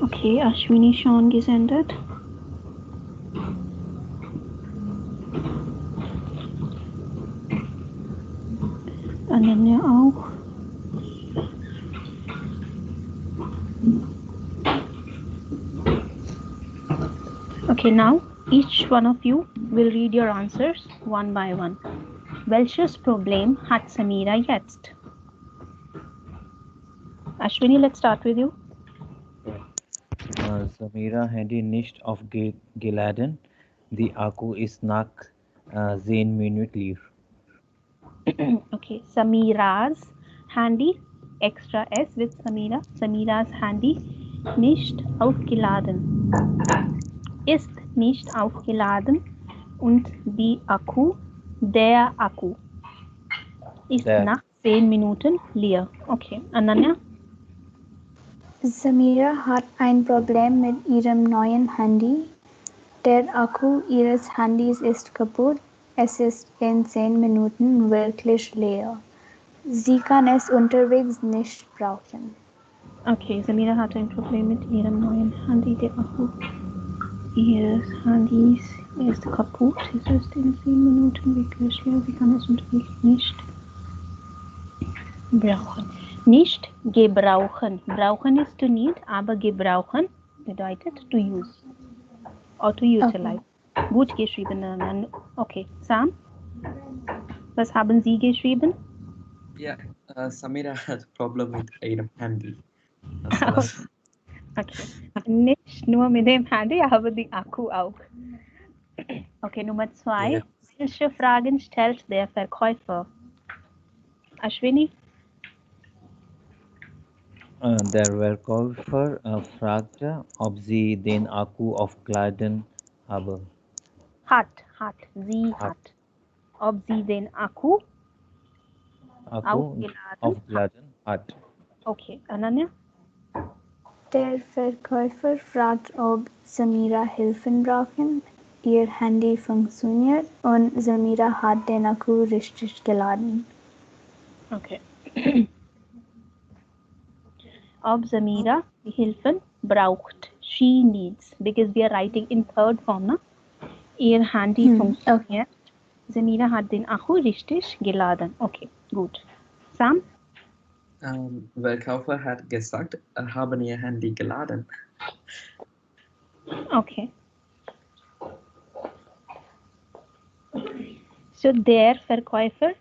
Okay, Ashwini schon gesendet. Ananya auch. Okay, now each one of you will read your answers one by one. Welches Problem hat Samira jetzt? Ashwini, let's start with you. Samira handy nicht aufgeladen. Die Akku ist nach 10 Minuten leer. Okay, Samira's handy, extra S with Samira. Samira's handy nicht aufgeladen. Ist nicht aufgeladen und die Akku, der Akku ist nach 10 Minuten leer. Okay, Ananya? Samira hat ein Problem mit ihrem neuen Handy. Der Akku ihres Handys ist kaputt. Es ist in 10 Minuten wirklich leer. Sie kann es unterwegs nicht brauchen. Okay, Samira hat ein Problem mit ihrem neuen Handy. Der Akku ihres Handys ist kaputt. Es ist in 10 Minuten wirklich leer. Sie kann es unterwegs nicht brauchen. Nicht gebrauchen. Brauchen ist to need, aber gebrauchen bedeutet to use or to utilize. Okay. Gut geschrieben. Okay, Sam, was haben Sie geschrieben? Yeah, Samira has a problem with item handle. Okay, nicht nur mit dem Handy, aber die Akku auch. Okay, Nummer 2. Yeah. Welche Fragen stellt der Verkäufer? Ashwini? Der Verkäufer fragte, ob sie den Akku aufgeladen habe. Sie hat. Ob sie den Akku aufgeladen hat. Okay, Ananya? Der Verkäufer fragt, ob Samira Hilfen brauchen. Ihr Handy funktioniert und Samira hat den Akku richtig geladen. Okay. Ob Samira Hilfen braucht. She needs, because we are writing in third form, na? Ihr Handy funktioniert. Okay. Samira hat den Akku richtig geladen. Okay, gut. Sam? Verkäufer hat gesagt, haben ihr Handy geladen. Okay. So der Verkäufer,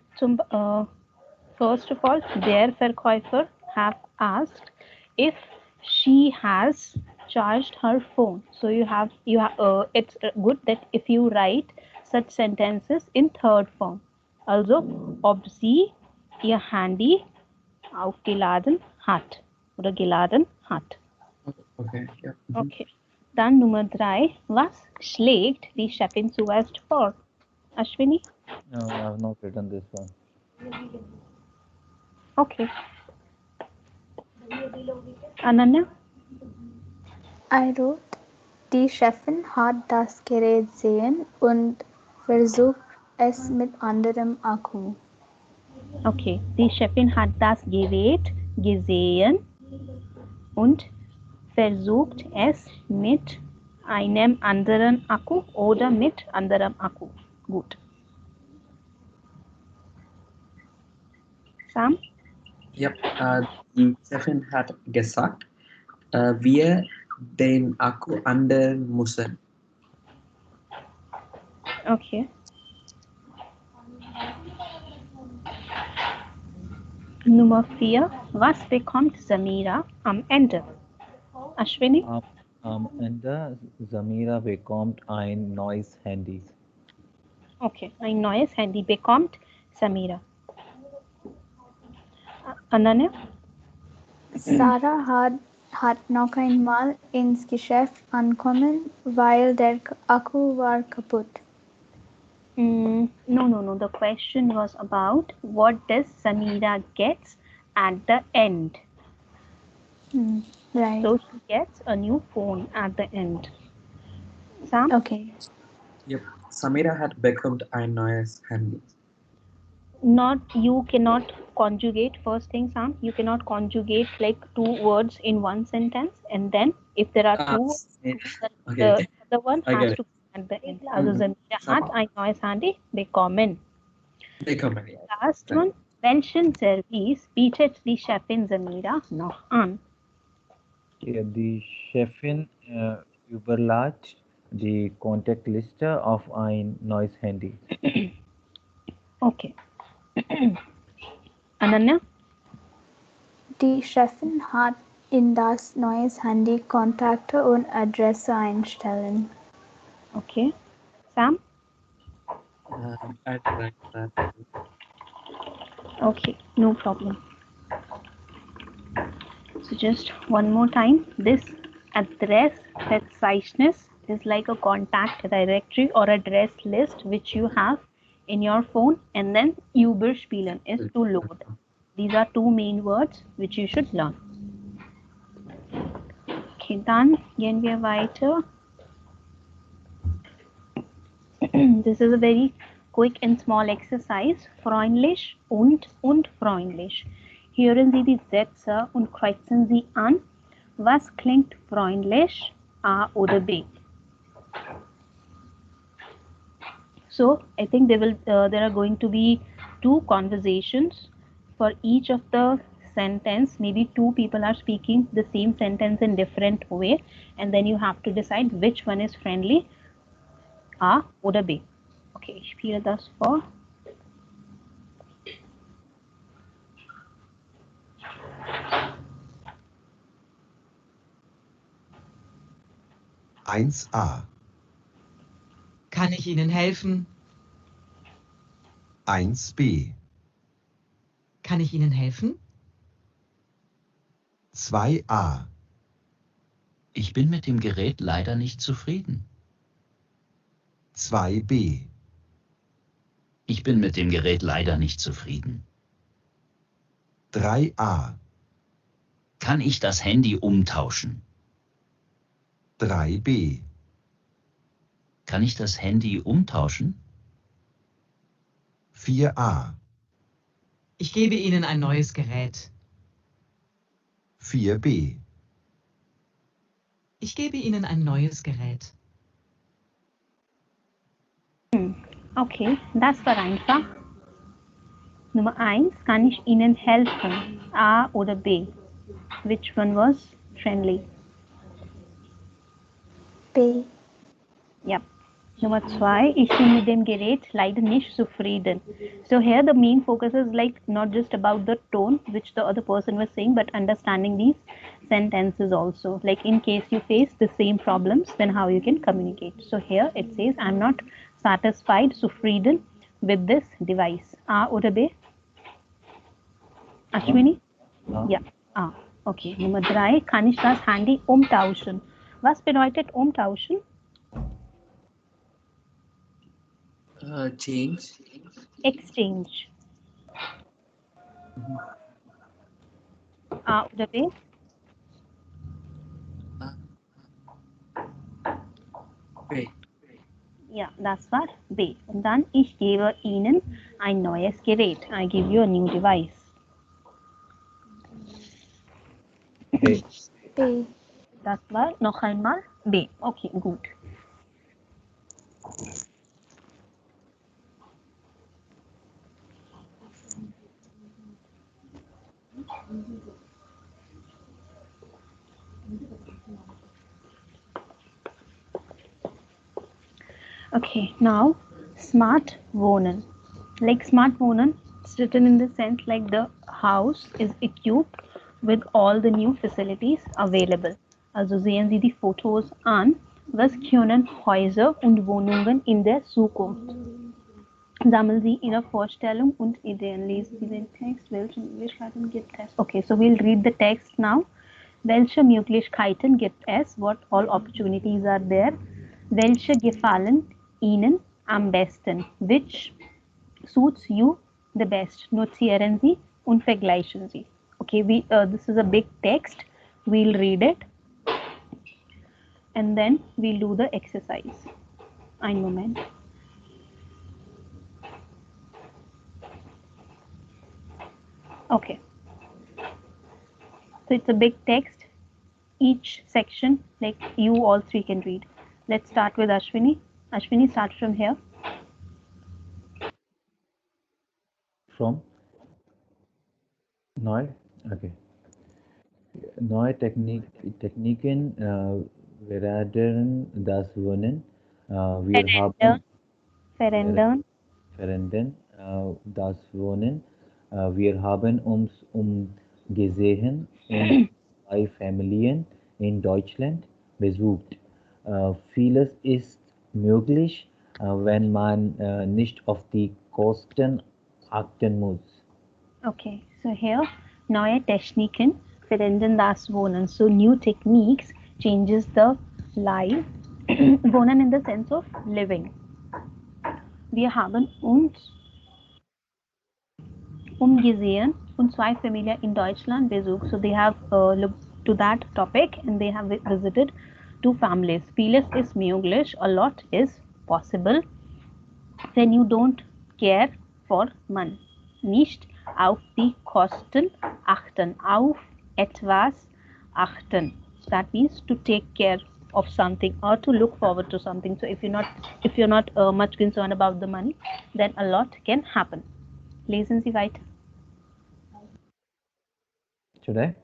first of all, der Verkäufer have asked if she has charged her phone. So it's good that if you write such sentences in third form. Also, ob sie ihr Handy aufgeladen hat oder geladen hat. Okay, ja. Okay. Dann Nummer 3. Was schlägt die Chefin zuerst vor? Ashwini? No, I have not written this one. Okay. Ananya? I wrote, die Chefin hat das Gerät sehen und versucht es mit anderem Akku. Okay. Die Chefin hat das Gerät gesehen und versucht es mit einem anderen Akku oder mit anderem Akku. Gut. Sam? Yep. Die Chefin hat gesagt, wir den Akku ändern müssen. Okay. Nummer 4. Was bekommt Samira am Ende? Ashwini? Am Ende, Samira bekommt ein neues Handy. Okay, ein neues Handy bekommt Samira. Ananya? Sarah hat noch einmal ins Geschäft ankommen, weil der Akku war kaputt. No. The question was about what does Samira gets at the end. Right. So she gets a new phone at the end. Sam? Okay. Yep. Samira hat bekommt ein neues Handy. You cannot conjugate, first thing, Sam, you cannot conjugate like two words in one sentence, and then if there are two, Okay. the other one has to be at the end. Also Samira hat ein neues Handy bekommen. Last one, welchen Service bietet die Chefin Samira noch an? Ja, die Chefin überlacht die Kontaktliste auf ein neues Handy. Okay. Ananya? Die Chefin hat in das neues Handy Kontakte und Adresse einstellen. Okay. Sam? I'd write that. Okay, no problem. So just one more time, this Adressverzeichnis is like a contact directory or address list which you have in your phone, and then Überspielen is to load. These are two main words which you should learn. Okay, dann gehen wir weiter. This is a very quick and small exercise. Freundlich und freundlich. Hören Sie die Sätze und kreuzen Sie an. Was klingt freundlich? A oder B? So I think there are going to be two conversations for each of the sentence. Maybe two people are speaking the same sentence in different way, and then you have to decide which one is friendly, A oder B. Okay, ich spiele das vor. (1a). Kann ich Ihnen helfen? 1b. Kann ich Ihnen helfen? 2a. Ich bin mit dem Gerät leider nicht zufrieden. 2b. Ich bin mit dem Gerät leider nicht zufrieden. 3a. Kann ich das Handy umtauschen? 3b. Kann ich das Handy umtauschen? 4a. Ich gebe Ihnen ein neues Gerät. 4b. Ich gebe Ihnen ein neues Gerät. Okay, das war einfach. Nummer 1, kann ich Ihnen helfen? A oder B? Which one was friendly? B. Yep. Nummer 2, ich bin mit dem Gerät leider nicht zufrieden. So here the main focus is like not just about the tone which the other person was saying, but understanding these sentences also. Like in case you face the same problems, then how you can communicate. So here it says, I'm not satisfied, zufrieden with this device. A oder B? Ashwini? A. Ja. A. Okay. Nummer 3, kann ich das Handy umtauschen? Was bedeutet umtauschen? Change. Exchange. A oder B? B. Ja, das war B. Und dann, ich gebe Ihnen ein neues Gerät. I give you a new device. B. B. Das war noch einmal B. Okay, gut. Okay, now smart wohnen. Like smart wohnen, it's written in the sense like the house is equipped with all the new facilities available. Also sehen Sie die Fotos an. Was können Häuser und Wohnungen in der Zukunft? Sammeln Sie Ihre Vorstellung und Ideen. Lesen Sie den Text. Welche Möglichkeiten gibt es? Okay, so we'll read the text now. Welche Möglichkeiten gibt es? What all opportunities are there? Welche gefallen Ihnen am besten? Which suits you the best? Notieren Sie und vergleichen Sie. Okay, this is a big text. We'll read it and then we'll do the exercise. Ein Moment. Okay. So it's a big text. Each section, like you all three can read. Let's start with Ashwini. Ashwini, start from here. From Neue. Okay. Neue Techniken werden das Wohnen. Wir haben verändern das Wohnen. Wir haben uns umgesehen und zwei Familien in Deutschland besucht. Vieles ist möglich, wenn man nicht auf die Kosten achten muss. Okay, so here, neue Techniken verändern das Wohnen. So new techniques changes the life. Wohnen in the sense of living. Wir haben uns umgesehen und zwei Familien in Deutschland besucht. So they have looked to that topic and they have visited two families. Vieles ist möglich, a lot is possible. When you don't care for man. Nicht auf die Kosten achten. Auf etwas achten. That means to take care of something or to look forward to something. So if you're not much concerned about the money, then a lot can happen. Lesen Sie weiter. Should I?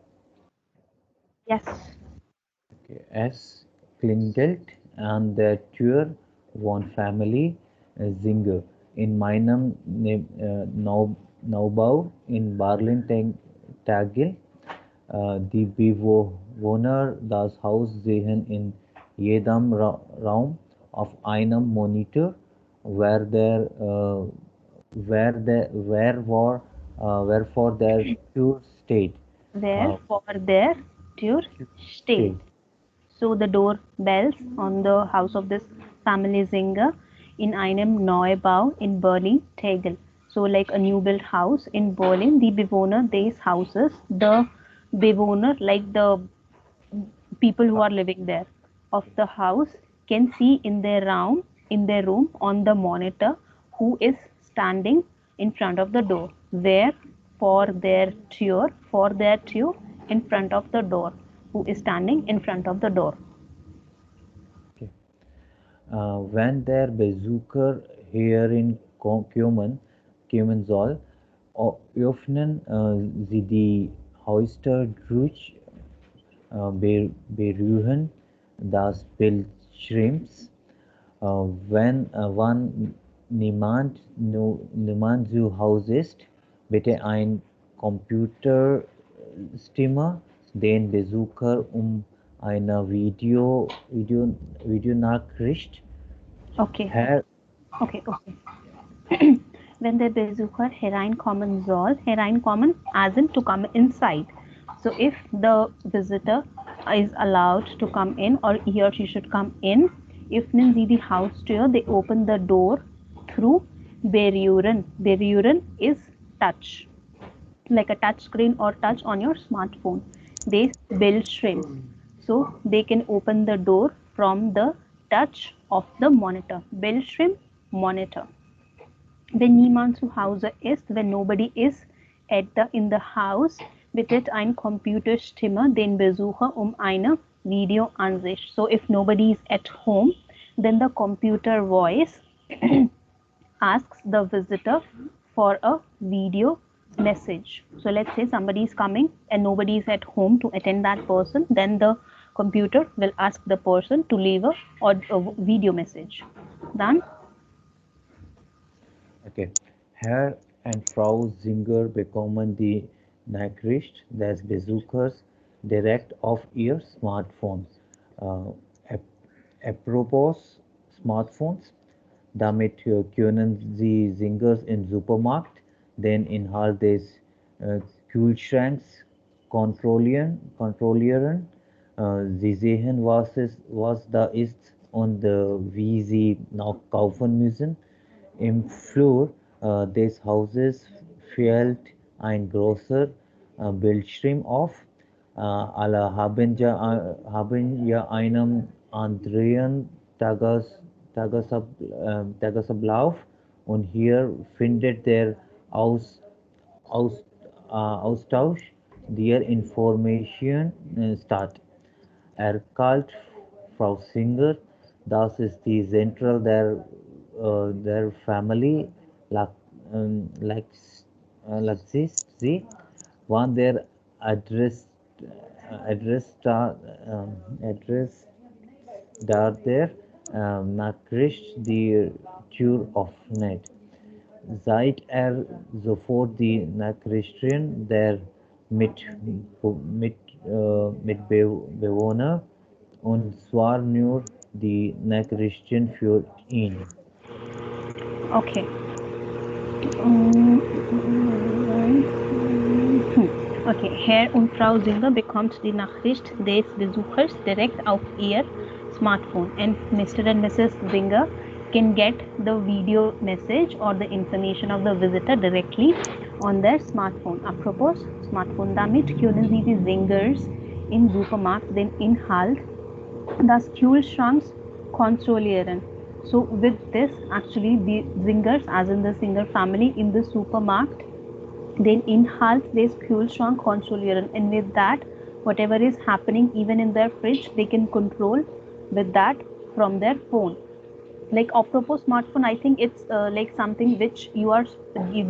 Yes. Okay. Es klingelt an der Tür Wohnfamilie Singer in meinem Neubau in Berlin-Tegel. Die Bewohner das Haus sehen in jedem Raum auf einem Monitor, wer vor der Tür steht. Where for their Tür steht. So the door bells on the house of this family Singer in einem Neubau in Berlin-Tegel. So like a new built house in Berlin, the Bewohner these houses, the Bewohner like the people who are living there of the house can see in their room on the monitor who is standing in front of the door. Where for their Tür in front of the door. Who is standing in front of the door. Okay. Wenn der Besucher kommen soll, öffnen Sie die Häuser durch berühren das Bildschirms. Wenn niemand zu Hause ist, bitte ein Computerstimme den Besucher eine Videonachricht Okay, her. okay. Wenn der Besucher hereinkommen soll, hereinkommen as in to come inside. So if the visitor is allowed to come in, or he or she should come in, öffnen Sie die Haustür, they open the door through berühren. Berühren is touch, like a touch screen or touch on your smartphone. They Bildschirm. So they can open the door from the touch of the monitor. Bildschirm, monitor. Wenn niemand zu Hause ist, when nobody is in the house, bittet ein Computerstimme den Besucher eine Videoansicht. So if nobody is at home, then the computer voice asks the visitor for a video message. So let's say somebody is coming and nobody is at home to attend that person, then the computer will ask the person to leave a video message. Done? Okay. Herr und Frau Singer bekommen die Nachricht des Besuchers direkt auf ihr Smartphone. Apropos Smartphones, damit können Sie Singers im Supermarkt den Inhalt des Kühlschranks kontrollieren. Sie sehen, was da ist und wie Sie nachkaufen müssen. Im Flur des Hauses fällt ein großer Bildschirm auf. Alle haben ja einen anderen Tagesablauf, und hier findet der Austausch der Information statt. Erkalt Frau Singer, das ist die Zentral der Family, sie, wann der Adress da der Nachricht die Tür öffnet. Seit sofort die Nachrichten der Mitbewohner, und zwar nur die Nachrichten für ihn. Okay. Okay, Herr und Frau Singer bekommt die Nachricht des Besuchers direkt auf ihr Smartphone, and Mr. and Mrs. Singer can get the video message or the information of the visitor directly on their smartphone. Apropos Smartphone, damit können Sie die Singers im Supermarkt den Inhalt des Kühlschranks kontrollieren. So with this, actually the Singers, as in the Singer family, in the Supermarkt den Inhalt des Kühlschranks kontrollieren, and with that whatever is happening even in their fridge, they can control with that from their phone. Like apropos smartphone, I think it's like something which you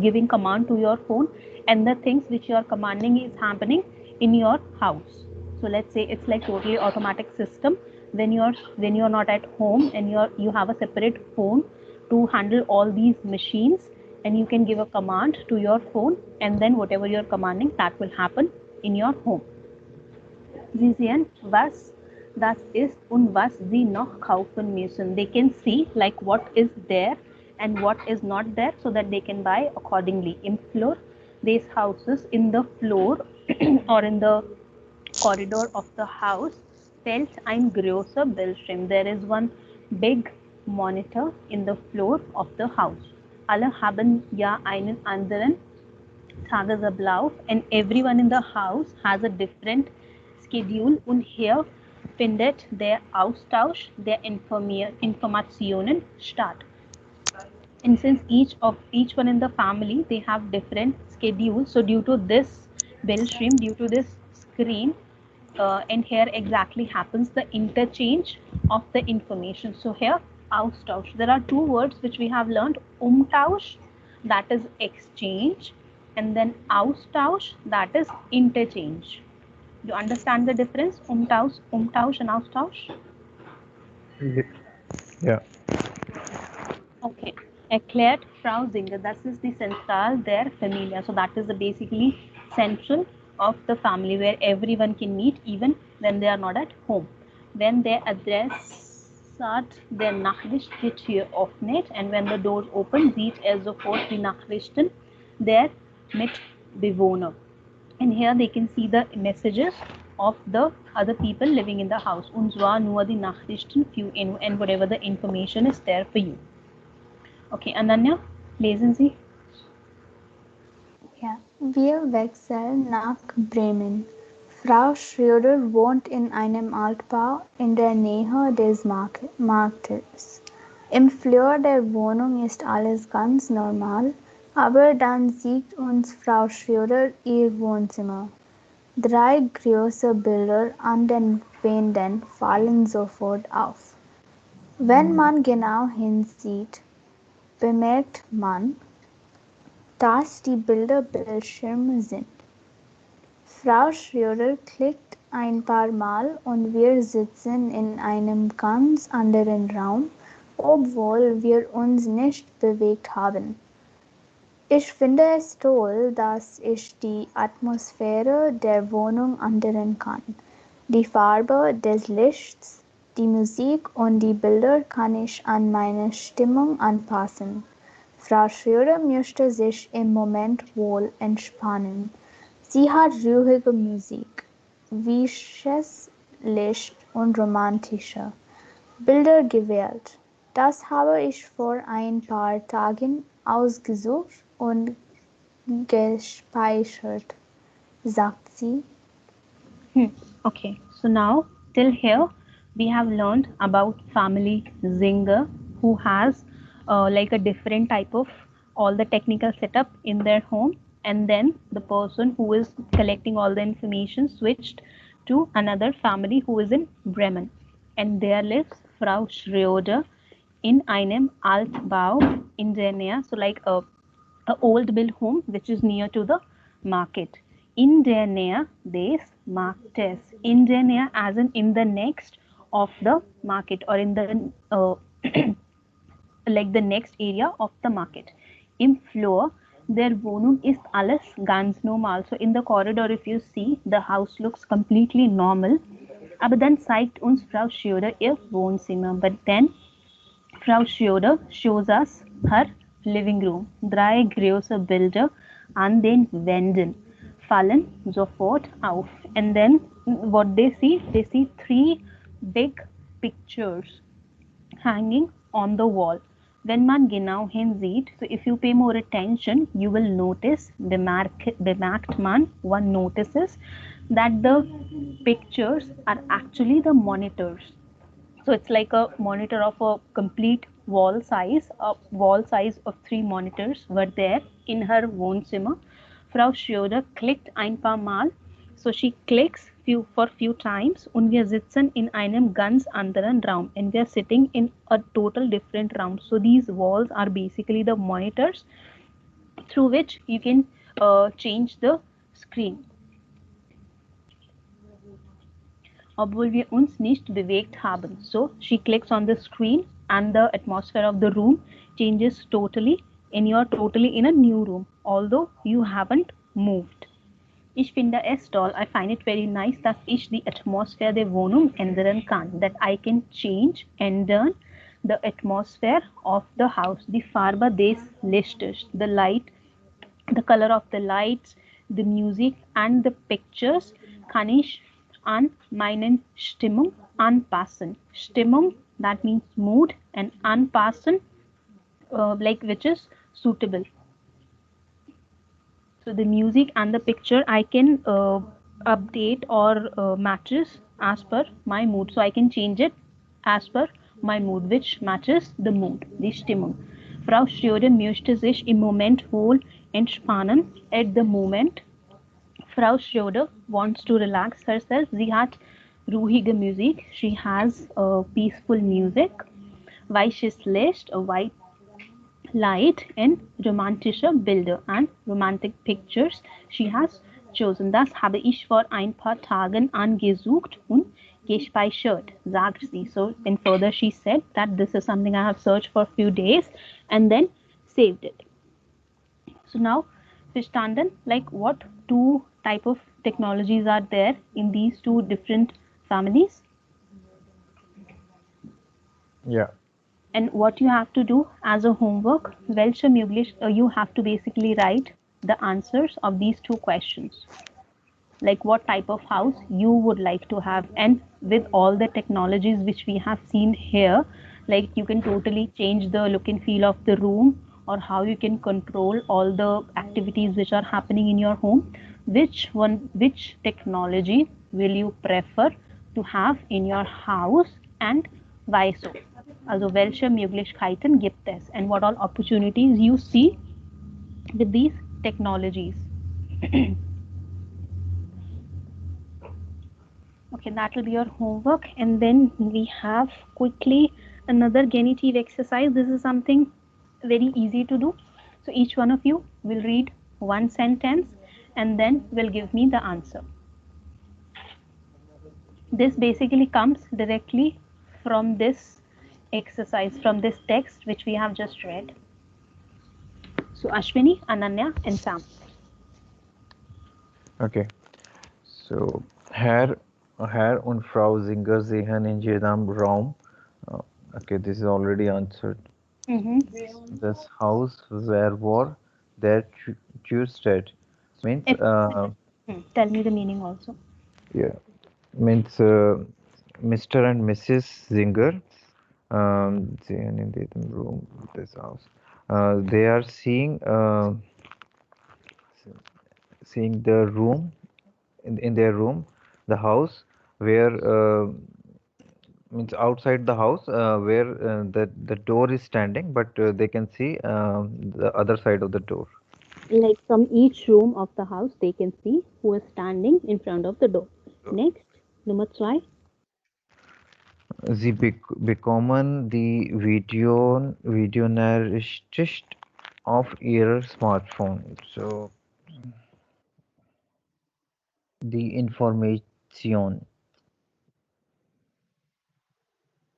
giving command to your phone, and the things which you are commanding is happening in your house. So let's say it's like totally automatic system when you're not at home, and you have a separate phone to handle all these machines, and you can give a command to your phone, and then whatever you're commanding, that will happen in your home. Sie sehen, was das ist und was sie noch kaufen müssen. They can see like what is there and what is not there, so that they can buy accordingly. Im Flur des Hauses, in the floor or in the corridor of the house, fällt ein großer Bildschirm. There is one big monitor in the floor of the house. Alle haben ja einen anderen Tagesablauf, and everyone in the house has a different schedule, und hier findet der Austausch der Informationen statt. And since each one in the family, they have different schedules, so due to this Bildschirm, due to this screen, and here exactly happens the interchange of the information. So here Austausch, there are two words which we have learned: Umtausch, that is exchange, and then Austausch, that is interchange. You understand the difference? Umtausch and Austausch? Yeah. erklärt Frau Singer. Das ist die Zentral der Familie. So that is the basically central of the family where everyone can meet even when they are not at home. When their Adressat der Nachricht die Tür öffnet and when the doors open, sieht sofort die Nachrichten der Mitbewohner. And here they can see the messages of the other people living in the house. Und zwar nur die Nachrichten für ihn and whatever the information is there for you. Okay, Ananya, lesen Sie. Ja, wir wechseln nach Bremen. Frau Schröder wohnt in einem Altbau in der Nähe des Marktes. Im Flur der Wohnung ist alles ganz normal, aber dann sieht uns Frau Schröder ihr Wohnzimmer. 3 große Bilder an den Wänden fallen sofort auf. Wenn man genau hinsieht, bemerkt man, dass die Bilder Bildschirme sind. Frau Schröder klickt ein paar Mal und wir sitzen in einem ganz anderen Raum, obwohl wir uns nicht bewegt haben. Ich finde es toll, dass ich die Atmosphäre der Wohnung ändern kann. Die Farbe des Lichts, die Musik und die Bilder kann ich an meine Stimmung anpassen. Frau Schröder möchte sich im Moment wohl entspannen. Sie hat ruhige Musik, weiches Licht und romantische Bilder gewählt. Das habe ich vor ein paar Tagen ausgesucht und gespeichert, sagt sie. Okay, so now till here we have learned about family Zinger, who has like a different type of all the technical setup in their home, and then the person who is collecting all the information switched to another family who is in Bremen, and there lives Frau Schröder in einem Altbau in der Nähe, so like a old built home which is near to the market. In der Nähe des Marktes. In der Nähe as in the next of the market, or in the like the next area of the market. Im Flur der Wohnung ist alles ganz normal. So in the corridor, if you see, the house looks completely normal. Aber dann zeigt uns Frau Schröder ihr Wohnzimmer. But then Frau Schröder shows us her living room. 3 große Bilder an den Wänden fallen sofort auf. And then what they see 3 big pictures hanging on the wall. Wenn man genau hinsieht, so if you pay more attention, you will notice, bemerkt man, one notices that the pictures are actually the monitors. So it's like a monitor of a complete wall size. A wall size of 3 monitors were there in her Wohnzimmer. Frau Schröder klickt ein paar Mal. So she clicks for few times und wir sitzen in einem ganz anderen Raum, and we are sitting in a total different room. So these walls are basically the monitors through which you can change the screen. Obwohl wir uns nicht bewegt haben. So she clicks on the screen and the atmosphere of the room changes totally, and you are totally in a new room, although you haven't moved. Ich finde es toll, I find it very nice, dass ich die Atmosphäre der Wohnung ändern kann, that I can change and turn the atmosphere of the house, die Farbe des Lichtes, the light, the color of the lights, the music and the pictures kann ich an meinen Stimmung anpassen. Stimmung, that means mood, and anpassen, like which is suitable. So the music and the picture I can update or matches as per my mood. So I can change it as per my mood, which matches the mood, die Stimmung. Frau Schröder möchte sich im Moment wohl entspannen. At the moment, Frau Schröder wants to relax herself. Sie hat ruhige Musik. She has peaceful music. Weiches Licht, a white light, and romantische Bilder and romantic pictures she has chosen. Das habe ich vor ein paar Tagen angesucht und gespeichert, sagt sie. So, and further she said that this is something I have searched for a few days and then saved it. So now, Fishtanden, like what two type of technologies are there in these two different families? Yeah. And what you have to do as a homework, Welsh and Muglish, you have to basically write the answers of these two questions. Like what type of house you would like to have, and with all the technologies which we have seen here, like you can totally change the look and feel of the room, or how you can control all the activities which are happening in your home. Which technology will you prefer to have in your house, and why so? Also welche Möglichkeiten gibt es, and what all opportunities you see with these technologies. Okay, that will be your homework. And then we have quickly another genitive exercise. This is something very easy to do. So each one of you will read one sentence and then will give me the answer. This basically comes directly from this exercise, from this text which we have just read. So Ashwini, Ananya and Sam. Okay. So Herr und Frau Singer sehen in jedem Raum. Okay, this is already answered. Das Haus wer war der Tuesday means Tell me the meaning also. yeah, means Mr. and Mrs. Singer sehen in jedem room this house. They are seeing the room in their room, the house where means outside the house where the door is standing, but they can see the other side of the door. Like from each room of the house, they can see who is standing in front of the door. Next, Nummer 2. Sie bekommen die Videonachricht auf ihr Smartphone. So the information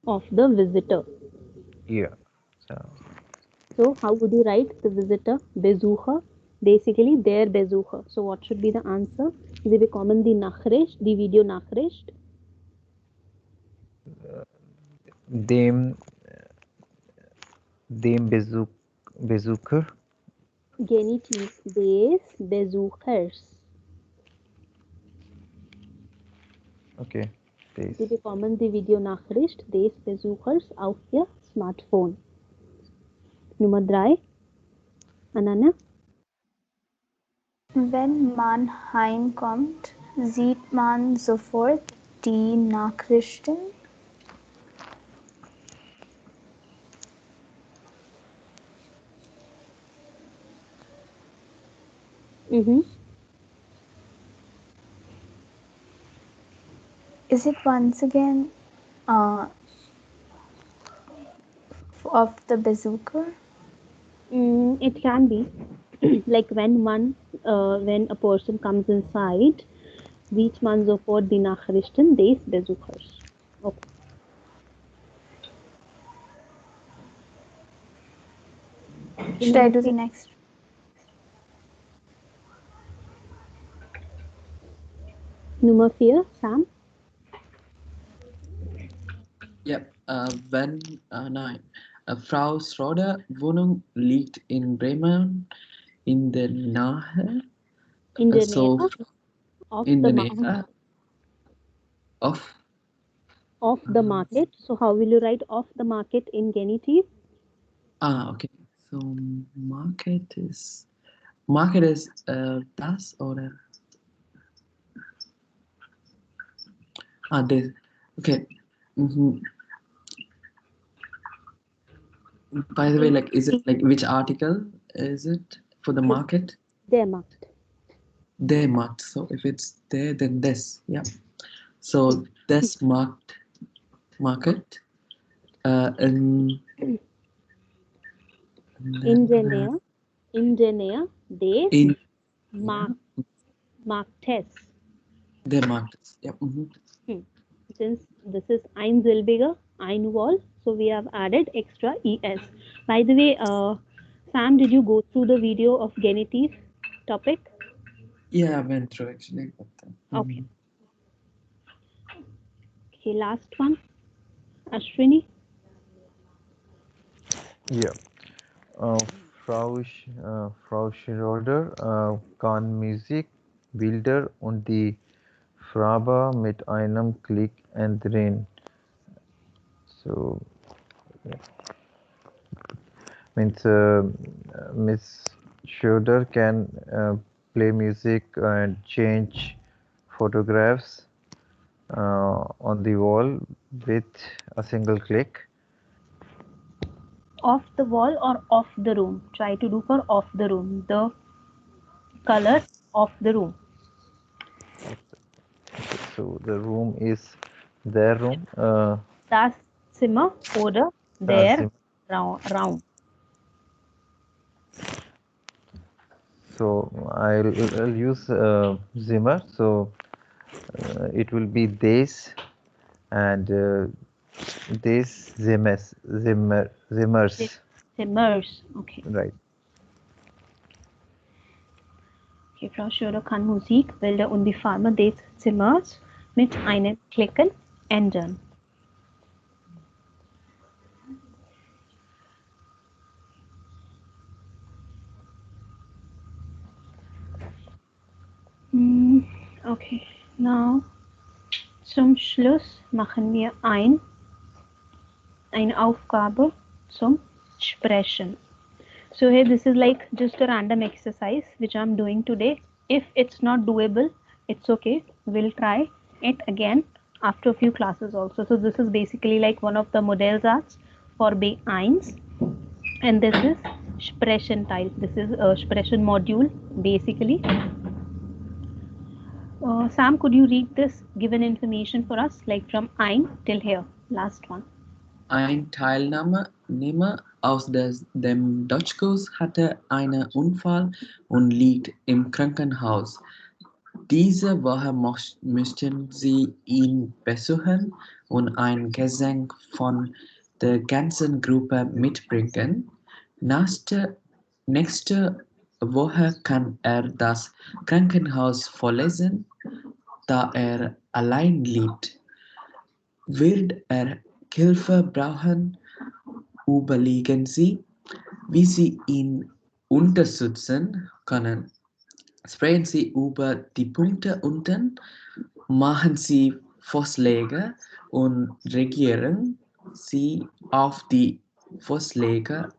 Of the visitor. Yeah. So how would you write the visitor? Besucher. Basically, their Besucher. So what should be the answer? Sie bekommen die Nachricht, die Videonachricht. Dem Besucher. Genitiv des Besuchers. Okay. Sie bekommen die Videonachricht des Besuchers auf ihr Smartphone. Nummer 3. Ananya? Wenn man heimkommt, sieht man sofort die Nachrichten. Is it once again of the Besucher? It can be. Like when a person comes inside, sieht man sofort die Nachrichten des Besuchers. Okay. Should I do the next? Nummer 4, Sam? Yep. Nein. Frau Schroeder Wohnung liegt in Bremen in der Nähe. In der so Nähe of in the der market. Nähe Of the market. So how will you write of the market in genitive? Okay. So market is das oder this. Okay. By the way, like, is it like which article is it for the market? Der Markt. Der Markt. So if it's there, then this. Yeah. So this market. In der Nähe des Marktes. Der Marktes. Yep. Since this is einsilbiger, ein Wall, so we have added extra es. By the way, Sam, did you go through the video of genitive topic? Yeah, I went through actually. Okay. Okay, last one. Ashwini. Yeah. Frau Schroeder kann Musik, Bilder und die Farbe mit einem Klick ändern. So, means Miss Schroeder can play music and change photographs on the wall with a single click. Off the wall or off the room? Try to do for off the room. The color of the room. So the room is their room. Das Zimmer oder der Raum. So I'll use Zimmer. So it will be this and this Zimmers. Zimmers. Okay. Right. Okay, Frau Schroeder kann Musik, Bilder und die Farbe des Zimmers mit einem Klicken ändern. Okay, now zum Schluss machen wir eine Aufgabe zum Sprechen. So here this is like just a random exercise which I'm doing today. If it's not doable, it's okay. We'll try it again after a few classes also. So this is basically like one of the Modellsatz for B1 and this is Sprechen Teil. This is a Sprechen module basically. Sam, could you read this given information for us, like from ein till here, last one? Ein Teilnehmer aus dem Deutschkurs hatte einen Unfall und liegt im Krankenhaus. Diese Woche möchten Sie ihn besuchen und ein Geschenk von der ganzen Gruppe mitbringen. Nächste Woche kann er das Krankenhaus verlassen, da er allein lebt. Wird er Hilfe brauchen? Überlegen Sie, wie Sie ihn unterstützen können. Sprechen Sie über die Punkte unten, machen Sie Vorschläge und reagieren Sie auf die Vorschläge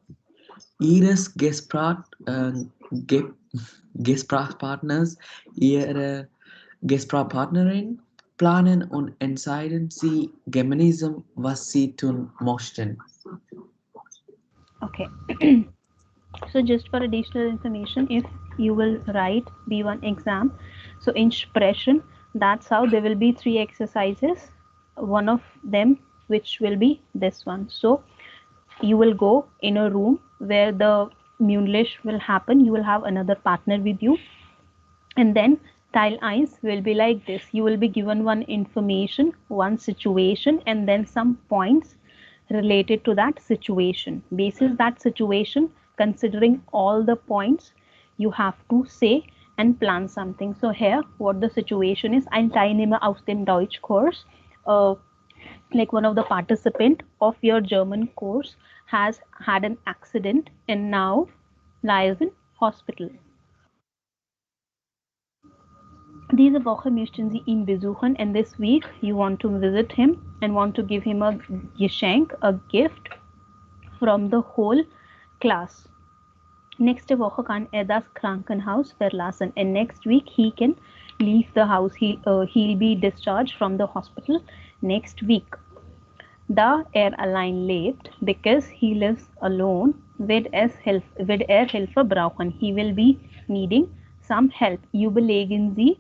Ihres Gesprächspartners, Ihrer Gesprächspartnerin. Planen und entscheiden Sie gemeinsam, was Sie tun möchten. Okay. So just for additional information, if you will write B1 exam, so in Sprechen, that's how there will be 3 exercises. One of them which will be this one. So you will go in a room where the Mündlich will happen. You will have another partner with you. And then Teil 1 will be like this. You will be given one information, one situation, and then some points related to that situation. Basis that situation, considering all the points, you have to say and plan something. So here, what the situation is, ein Teilnehmer aus dem Deutschkurs, like one of the participant of your German course has had an accident and now lies in hospital. Diese Woche möchten Sie ihn besuchen and this week you want to visit him and want to give him a Geschenk, a gift from the whole class. Nächste Woche kann er das Krankenhaus verlassen and next week he can leave the house. He'll be discharged from the hospital next week. Da er allein lebt, because he lives alone, wird er Hilfe brauchen. He will be needing some help. Überlegen Sie,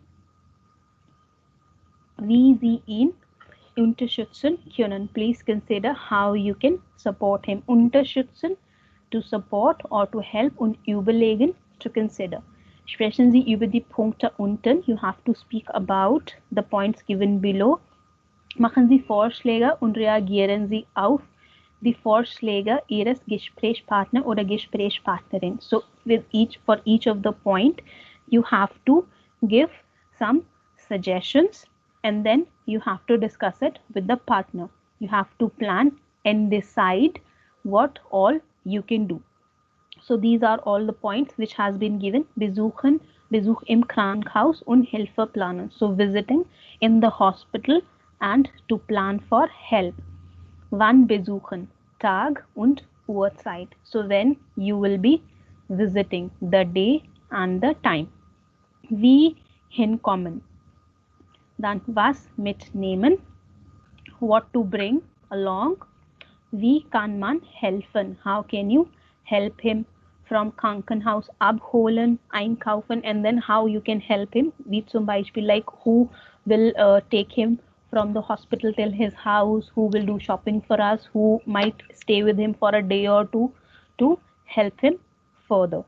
wie Sie ihn unterstützen können. Please consider how you can support him. Unterstützen, to support or to help, und überlegen, to consider. Sprechen Sie über die Punkte unten. You have to speak about the points given below. Machen Sie Vorschläge und reagieren Sie auf die Vorschläge Ihres Gesprächspartner oder Gesprächspartnerin. So for each of the point, you have to give some suggestions and then you have to discuss it with the partner. You have to plan and decide what all you can do. So these are all the points which has been given. Besuch im Krankenhaus und Hilfe planen. So visiting in the hospital and to plan for help. Wann besuchen? Tag und Uhrzeit. So when you will be visiting, the day and the time. Wie hinkommen? Dann was mitnehmen? What to bring along? Wie kann man helfen? How can you help him? From Krankenhaus abholen, einkaufen, and then how you can help him. Wie zum Beispiel like who will take him from the hospital till his house, who will do shopping for us, who might stay with him for a day or two to help him further.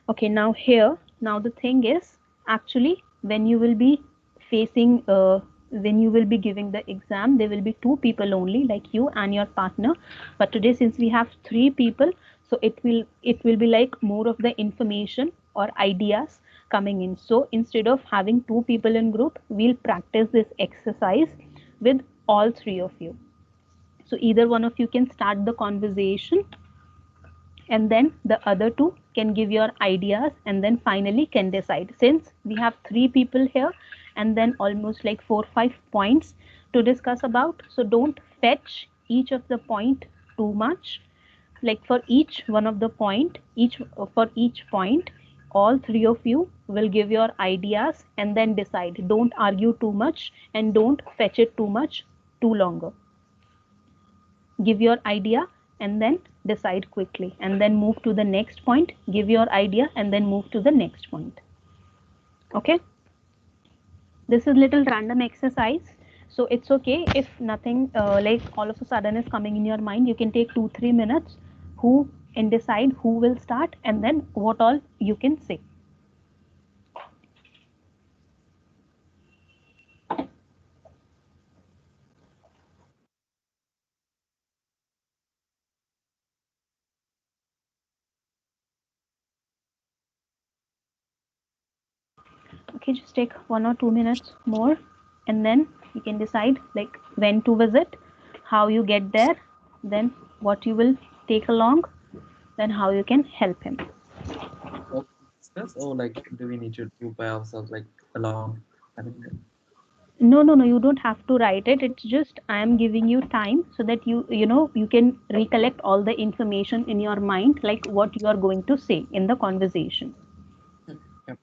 Okay, now the thing is, actually when you will be facing when you will be giving the exam, there will be 2 people only, like you and your partner. But today, since we have 3 people, so it will be like more of the information or ideas coming in. So instead of having 2 people in group, we'll practice this exercise with all 3 of you. So either one of you can start the conversation and then the other 2 can give your ideas and then finally can decide. Since we have 3 people here and then almost like 4-5 points to discuss about, so don't fetch each of the point too much. Like for each one of the point, for each point, all 3 of you will give your ideas and then decide. Don't argue too much and don't fetch it too much too longer. Give your idea and then decide quickly and then move to the next point. Give your idea and then move to the next point. Okay, this is little random exercise, so it's okay if nothing like all of a sudden is coming in your mind. You can take 2-3 minutes and decide who will start and then what all you can say. Okay, just take 1 or 2 minutes more and then you can decide like when to visit, how you get there, then what you will take along, then how you can help him. Or like, do we need to do by ourselves, like along? No, you don't have to write it. It's just I am giving you time so that you can recollect all the information in your mind, like what you are going to say in the conversation. Yep.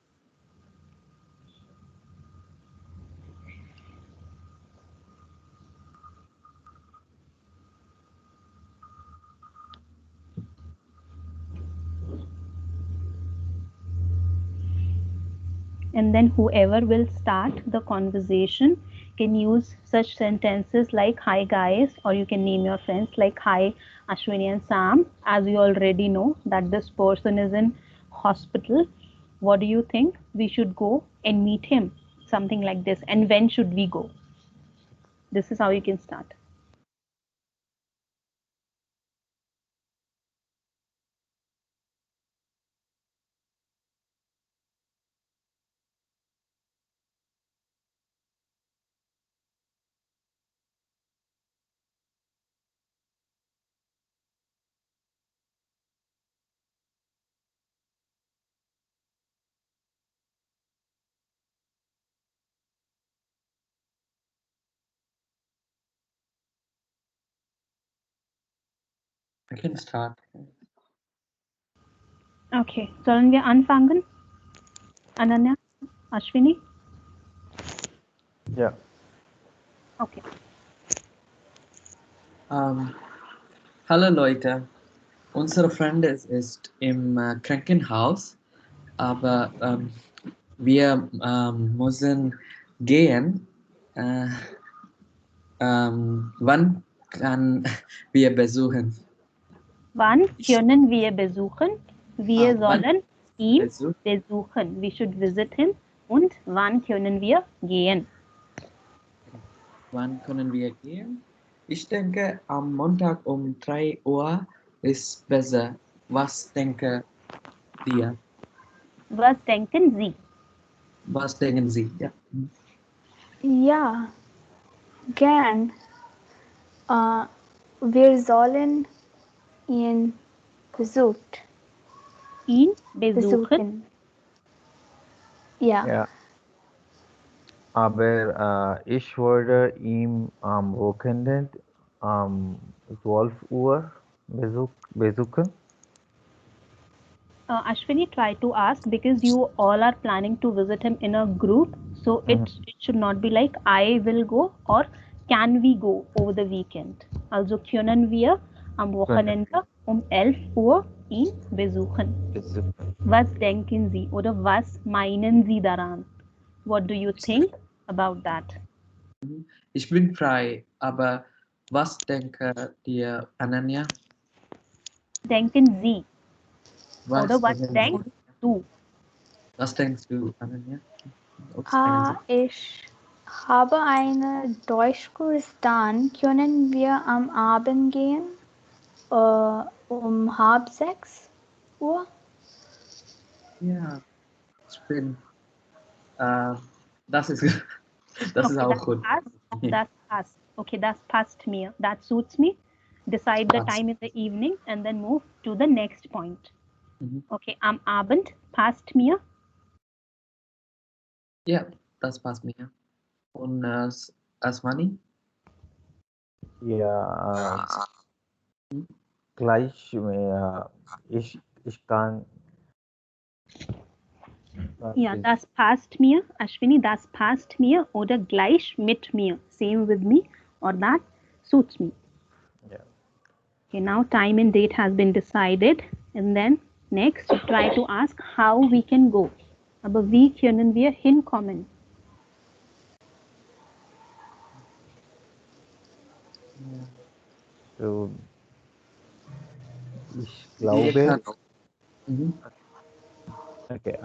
And then whoever will start the conversation can use such sentences like hi guys, or you can name your friends like hi Ashwini and Sam, as you already know that this person is in hospital. What do you think? We should go and meet him, something like this. And when should we go? This is how you can start. I can start. Okay, sollen wir anfangen? Ananya, Ashwini? Yeah. Okay. Hallo Leute, unsere Freund ist im Krankenhaus, aber wir müssen gehen. Wann kann wir besuchen? Wann können wir besuchen? Wir sollen ihn besuchen. We should visit him. Und wann können wir gehen? Wann können wir gehen? Ich denke, am Montag um 3 Uhr ist besser. Was denken dir? Was denken Sie? Was denken Sie? Ja. Ja, gern. Wir sollen ihn Ihn besuchen. besuchen. Ja. Ja. Aber ich würde ihn am Wochenende 12 Uhr besuchen. Ashwini, try to ask because you all are planning to visit him in a group. So it should not be like I will go or can we go over the weekend. Also können wir am Wochenende 11 Uhr ihn besuchen. Was denken Sie oder was meinen Sie daran? What do you think about that? Ich bin frei, aber was denke dir, Ananya? Denken Sie oder was denken denkst du? Was denkst du, Ananya? Denken Sie? Ich habe einen Deutschkurs. Dann können wir am Abend gehen. Um 5:30 Uhr. Ja, ich bin. Das ist, das ist auch gut. Das passt. Okay, das passt mir. That suits me. Decide the time in the evening and then move to the next point. Okay, am Abend passt mir. Ja, das passt mir. Und Asmani? Ja, gleich, ich kann. Ja, das passt mir. Ashwini, das passt mir oder gleich mit mir. Same with me or that suits me. Yeah. Okay, now time and date has been decided. And then next, try to ask how we can go. Aber wie können wir hinkommen? So, ich glaube, okay,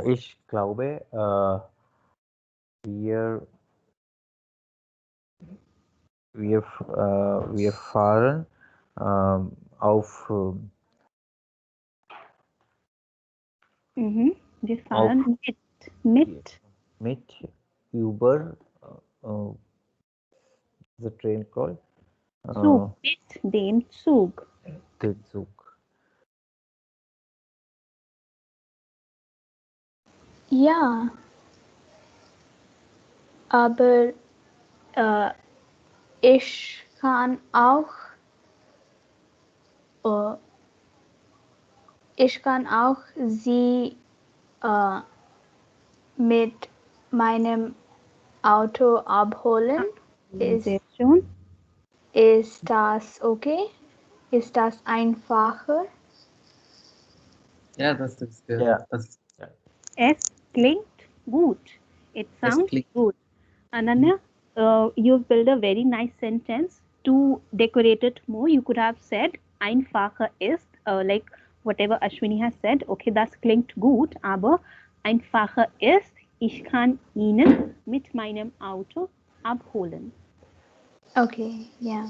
ich glaube, wir fahren auf Wir fahren mit über the train called Zug, mit dem Zug. der Zug. Ja, aber ich kann auch Sie mit meinem Auto abholen. Sehr schön. Ist das okay? Ist das einfacher? Ja, das ist gut. Ja. Es klingt gut. It sounds good. Ananya, you've built a very nice sentence. To decorate it more, you could have said einfacher ist, like whatever Ashwini has said. Okay, das klingt gut, aber einfacher ist, ich kann Ihnen mit meinem Auto abholen. Okay, yeah.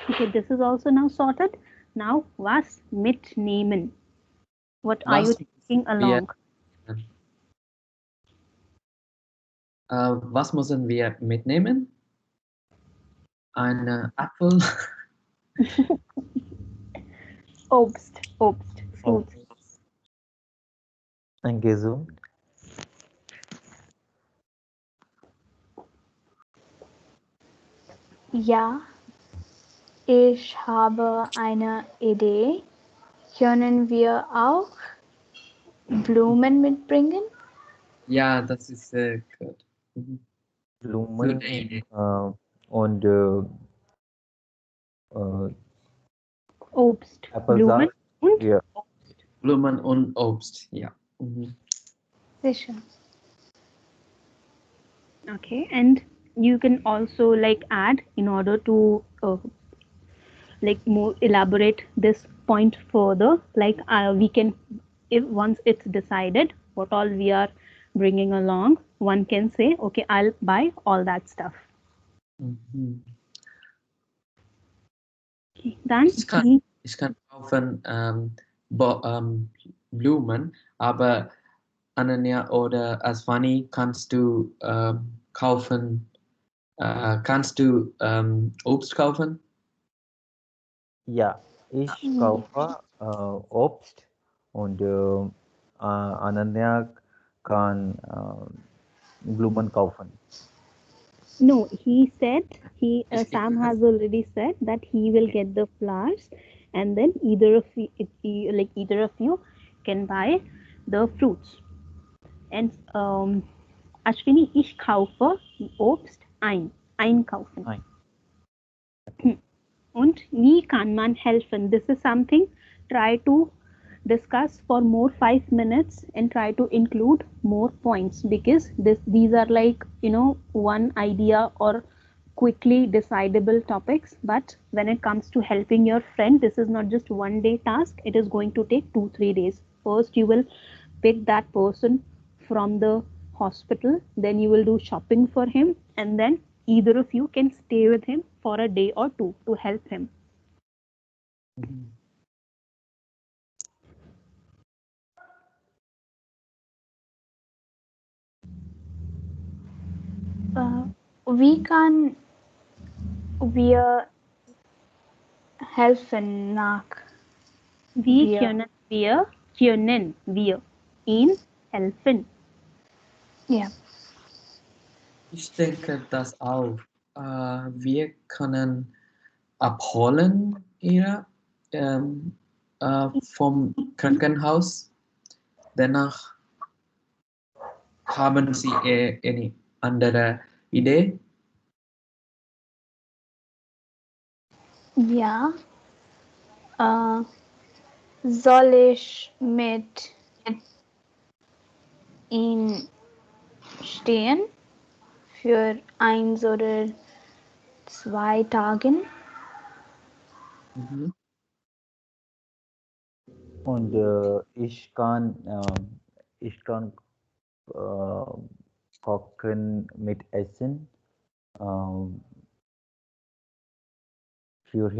Okay, this is also now sorted. Now, was mitnehmen? What are you taking along? Was müssen wir mitnehmen? Ein Apfel. Obst, fruits. Ein gesund. Ja, ich habe eine Idee. Können wir auch Blumen mitbringen? Ja, das ist gut. Blumen und Obst. Apfelsaft. Blumen und Ja. Obst. Blumen und Obst, ja. Sicher. Okay, and you can also like add in order to like more elaborate this point further. Like we can, if once it's decided what all we are bringing along, one can say, okay, I'll buy all that stuff. Okay, dann Ich kann kaufen Blumen, aber Ananya oder Aswani kannst du kaufen, kannst du Obst kaufen? Ja, ich kaufe Obst und Ananya kann Blumen kaufen. No, he said Sam has already said that he will get the flowers, and then either of you can buy the fruits. And Ashwini, ich kaufe Obst einkaufen. Und wie kann man helfen? This is something try to discuss for more 5 minutes and try to include more points, because these are like one idea or quickly decidable topics, but when it comes to helping your friend, this is not just one day task, it is going to take 2-3 days. First you will pick that person from the hospital, then you will do shopping for him, and then either of you can stay with him for a day or two to help him. Wie kann wir helfen nach? Wie können wir ihm helfen? Ja. Ich denke das auch. Wir können abholen ihre vom Krankenhaus. Danach haben Sie eine andere Idee? Ja. Soll ich mit ihm stehen für 1 oder 2 Tagen? Und ich kann kochen mit Essen für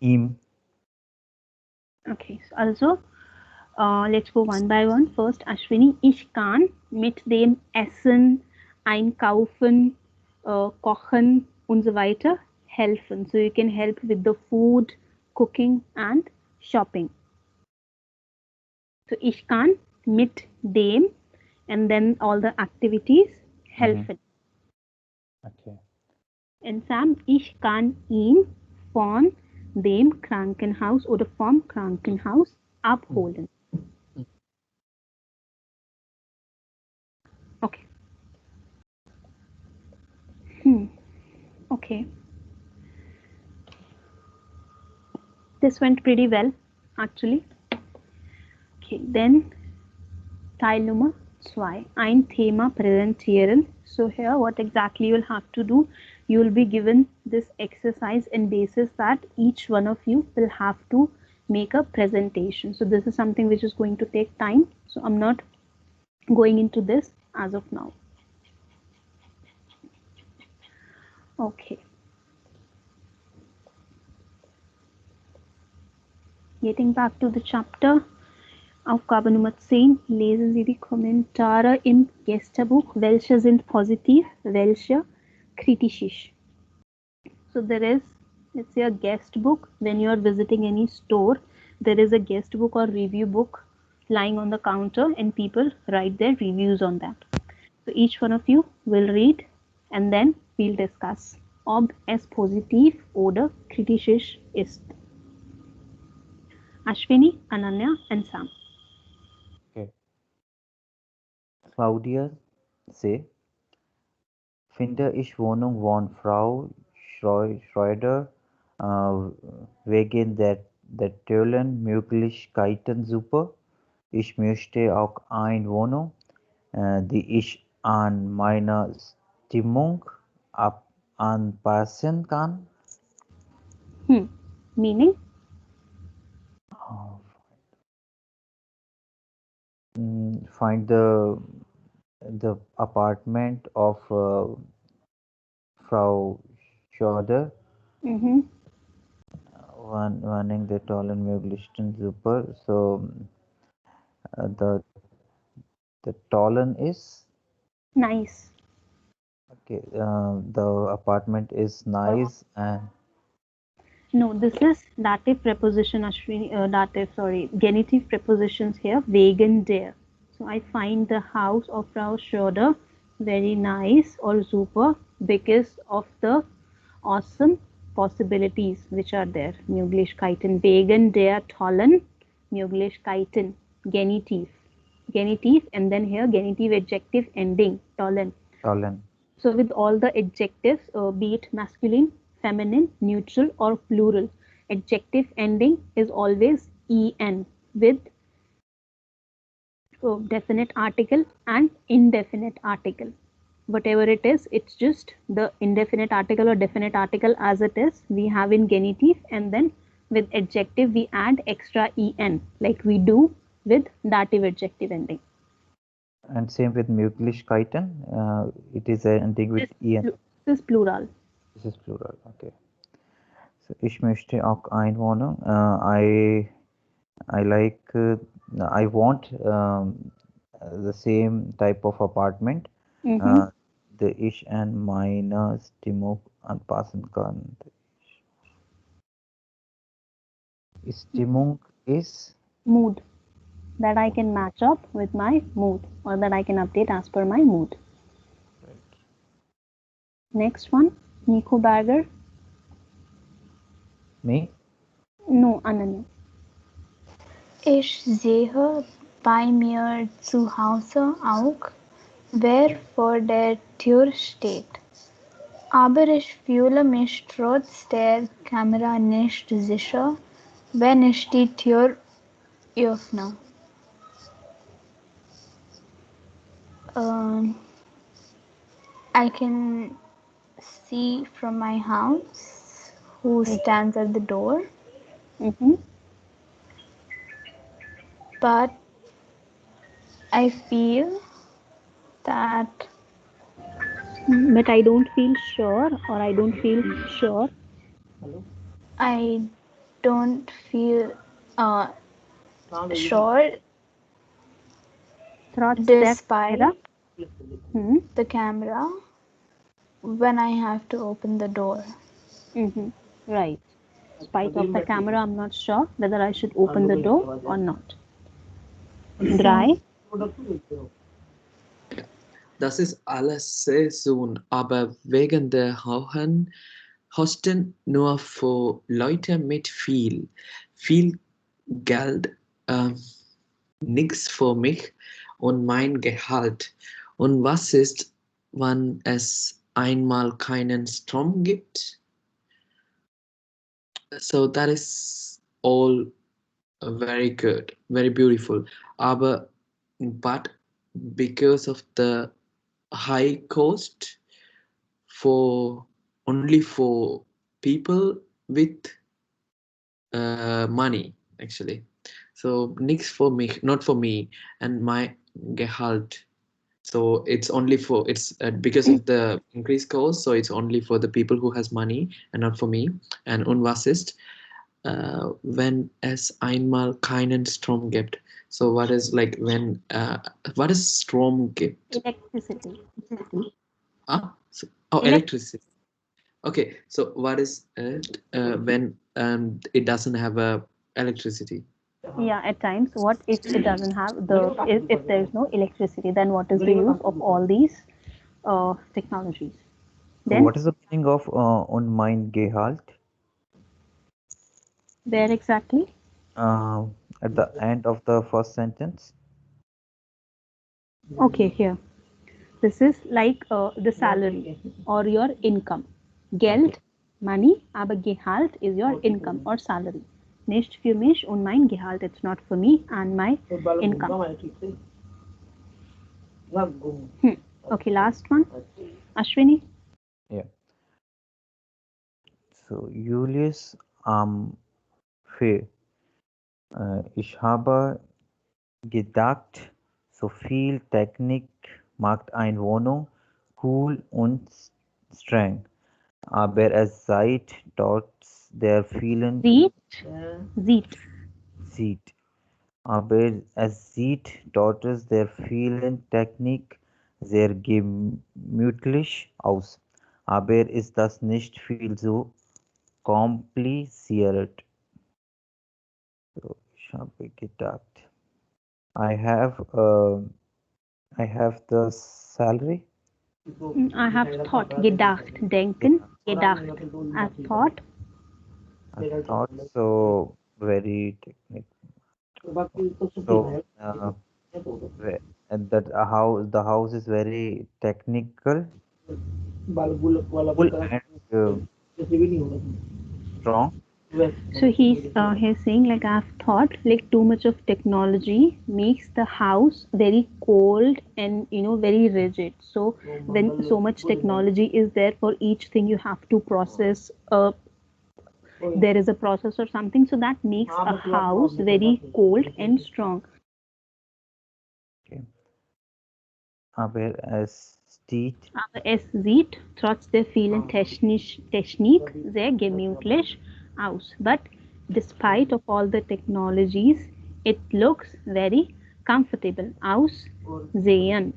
ihm. Okay, also let's go one by one. First, Ashwini, ich kann mit dem Essen, Einkaufen, Kochen und so weiter helfen. So you can help with the food, cooking and shopping. So ich kann mit dem and then all the activities helfen. Okay. Und Sam, ich kann ihn von dem Krankenhaus oder vom Krankenhaus abholen. Okay. Okay. This went pretty well, actually. Okay, then Teil Nummer 2. Ein Thema präsentieren. So here, what exactly you'll have to do, you will be given this exercise and basis that each one of you will have to make a presentation. So this is something which is going to take time. So I'm not going into this as of now. Okay. Getting back to the chapter. Aufgabe Nummer 10. Lesen Sie die Kommentare im Gästebuch. Welche sind positiv, welche kritisch? So there is, let's say, a guest book. When you are visiting any store, there is a guest book or review book lying on the counter and people write their reviews on that. So each one of you will read and then we'll discuss, ob es positiv oder kritisch ist. Ashwini, Ananya and Sam. Okay. Claudia say, finde ich Wohnung von Frau Schreuder wegen der tollen Möglichkeiten super. Ich möchte auch eine Wohnung, die ich an meine Stimmung anpassen kann. Meaning? Find the apartment of Frau Schroeder, Mm-hmm. Wanning the Tollen Möglichsten Super. So the Tollen is Nice. okay. The apartment is nice and No, this is dative preposition, Ashwini, genitive prepositions here, wegen der. So I find the house of Frau Schroeder very nice or super because of the awesome possibilities which are there. Möglichkeiten, wegen der tollen Möglichkeiten, genitive. Genitive and then here genitive adjective ending, tollen. Tollen. So with all the adjectives, be it masculine, feminine, neutral or plural, adjective ending is always en with definite article and indefinite article. Whatever it is, it's just the indefinite article or definite article as it is. We have in genitive and then with adjective we add extra en like we do with dative adjective ending. And same with Möglichkeiten. It is ending with en. This is plural. This is plural. Okay. So ich möchte auch einwohnen. I like. I want the same type of apartment. The ich and meine Stimmung anpassen kann. Stimmung is mood. That I can match up with my mood or that I can update as per my mood. right. Next one, Nico Berger. Me? No, Ananya. Ich sehe bei mir zu Hause auch, wer vor der Tür steht. Aber ich fühle mich trotz der Kamera nicht sicher, wenn ich die Tür öffne. I can see from my house who stands at the door, but I feel that. But I don't feel sure, or I don't feel sure. I don't feel sure despite the camera when I have to open the door. Right. Despite of the camera, I'm not sure whether I should open the door or not. Drei. Das ist alles sehr schön, aber wegen der hohen Kosten nur für Leute mit viel Geld, nichts für mich und mein Gehalt. Und was ist, wenn es einmal keinen Strom gibt? So that is all very good, very beautiful. But because of the high cost for only for people with money actually, so nichts for me, not for me and my Gehalt. So it's only for it's because of the increased cost, so it's only for the people who has money and not for me. And was ist, wenn es einmal keinen Strom gibt. So what is like when what is Strom gibt? Electricity. Electricity. Okay, so what is it when it doesn't have a electricity? Yeah, at times, what if it doesn't have if there is no electricity, then what is the use of all these technologies? Then what is the meaning of on mein Gehalt? Where exactly? At the end of the first sentence. Okay, here. This is like the salary or your income. Geld, money, aber Gehalt is your income or salary. Nicht für mich und mein Gehalt. It's not for me and my income. Okay, last one. Ashwini. Yeah. So Julius Fee. Ich habe gedacht, so viel Technik macht eine Wohnung cool und streng. Aber es sieht dort der vielen Sieht. Aber es sieht dort der vielen Technik sehr gemütlich aus. Aber ist das nicht viel zu kompliziert? So, ich habe gedacht. I have the salary. I have thought. Gedacht. Denken. Gedacht. I've thought. I thought so very technical. So and that how the house is very technical and strong. So he's saying like I've thought like too much of technology makes the house very cold and very rigid. So when so much technology is there for each thing you have to process there is a process or something, so that makes a house very cold and strong. Okay. Aber es sieht trotz der vielen Technik sehr gemütlich aus. But despite of all the technologies, it looks very comfortable. Aussehen.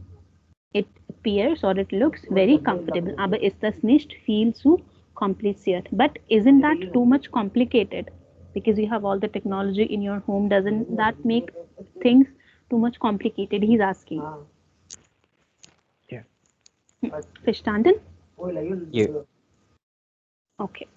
It appears or it looks very comfortable. Aber ist das nicht viel zu kompliziert? But isn't that too much complicated? Because you have all the technology in your home, doesn't that make things too much complicated? He's asking. Verstanden? Yeah. Okay.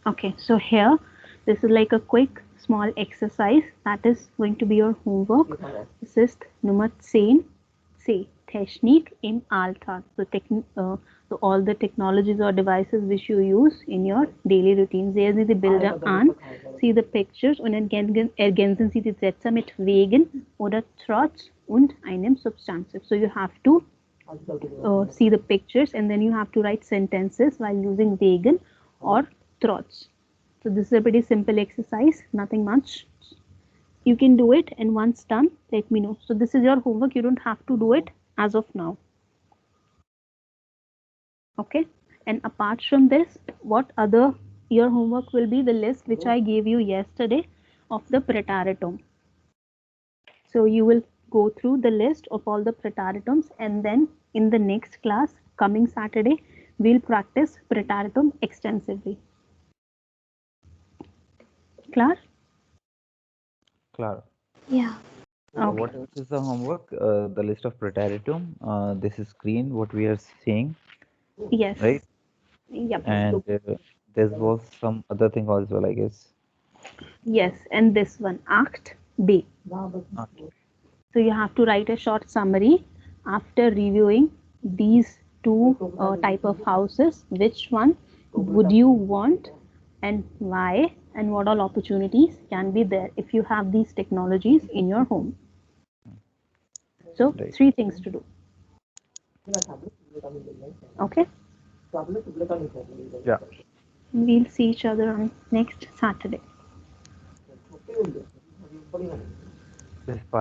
Okay, so here this is like a quick small exercise that is going to be your homework. This is Nummer 10 C. Technik im Alltag. So all the technologies or devices which you use in your daily routine. Sehen Sie die Bilder an, see the pictures und ergänzen Sie die Sätze mit wegen oder trotz und einem Substantive. So you have to see the pictures and then you have to write sentences while using wegen or trotz. So this is a pretty simple exercise, nothing much. You can do it and once done, let me know. So this is your homework, you don't have to do it as of now. Okay, and apart from this, what other your homework will be the list which I gave you yesterday of the preteritum. So you will go through the list of all the preteritums and then in the next class coming Saturday we'll practice preteritum extensively. Clear? Clear. Yeah. Okay. What else is the homework? The list of preteritum. This is green. What we are seeing. Yes. Right. Yep. And there was some other thing as well, I guess. Yes, and this one, Act B. So you have to write a short summary after reviewing these two type of houses. Which one would you want and why, and what all opportunities can be there if you have these technologies in your home. So 3 things to do. Okay? Yeah. We'll see each other on next Saturday. This part.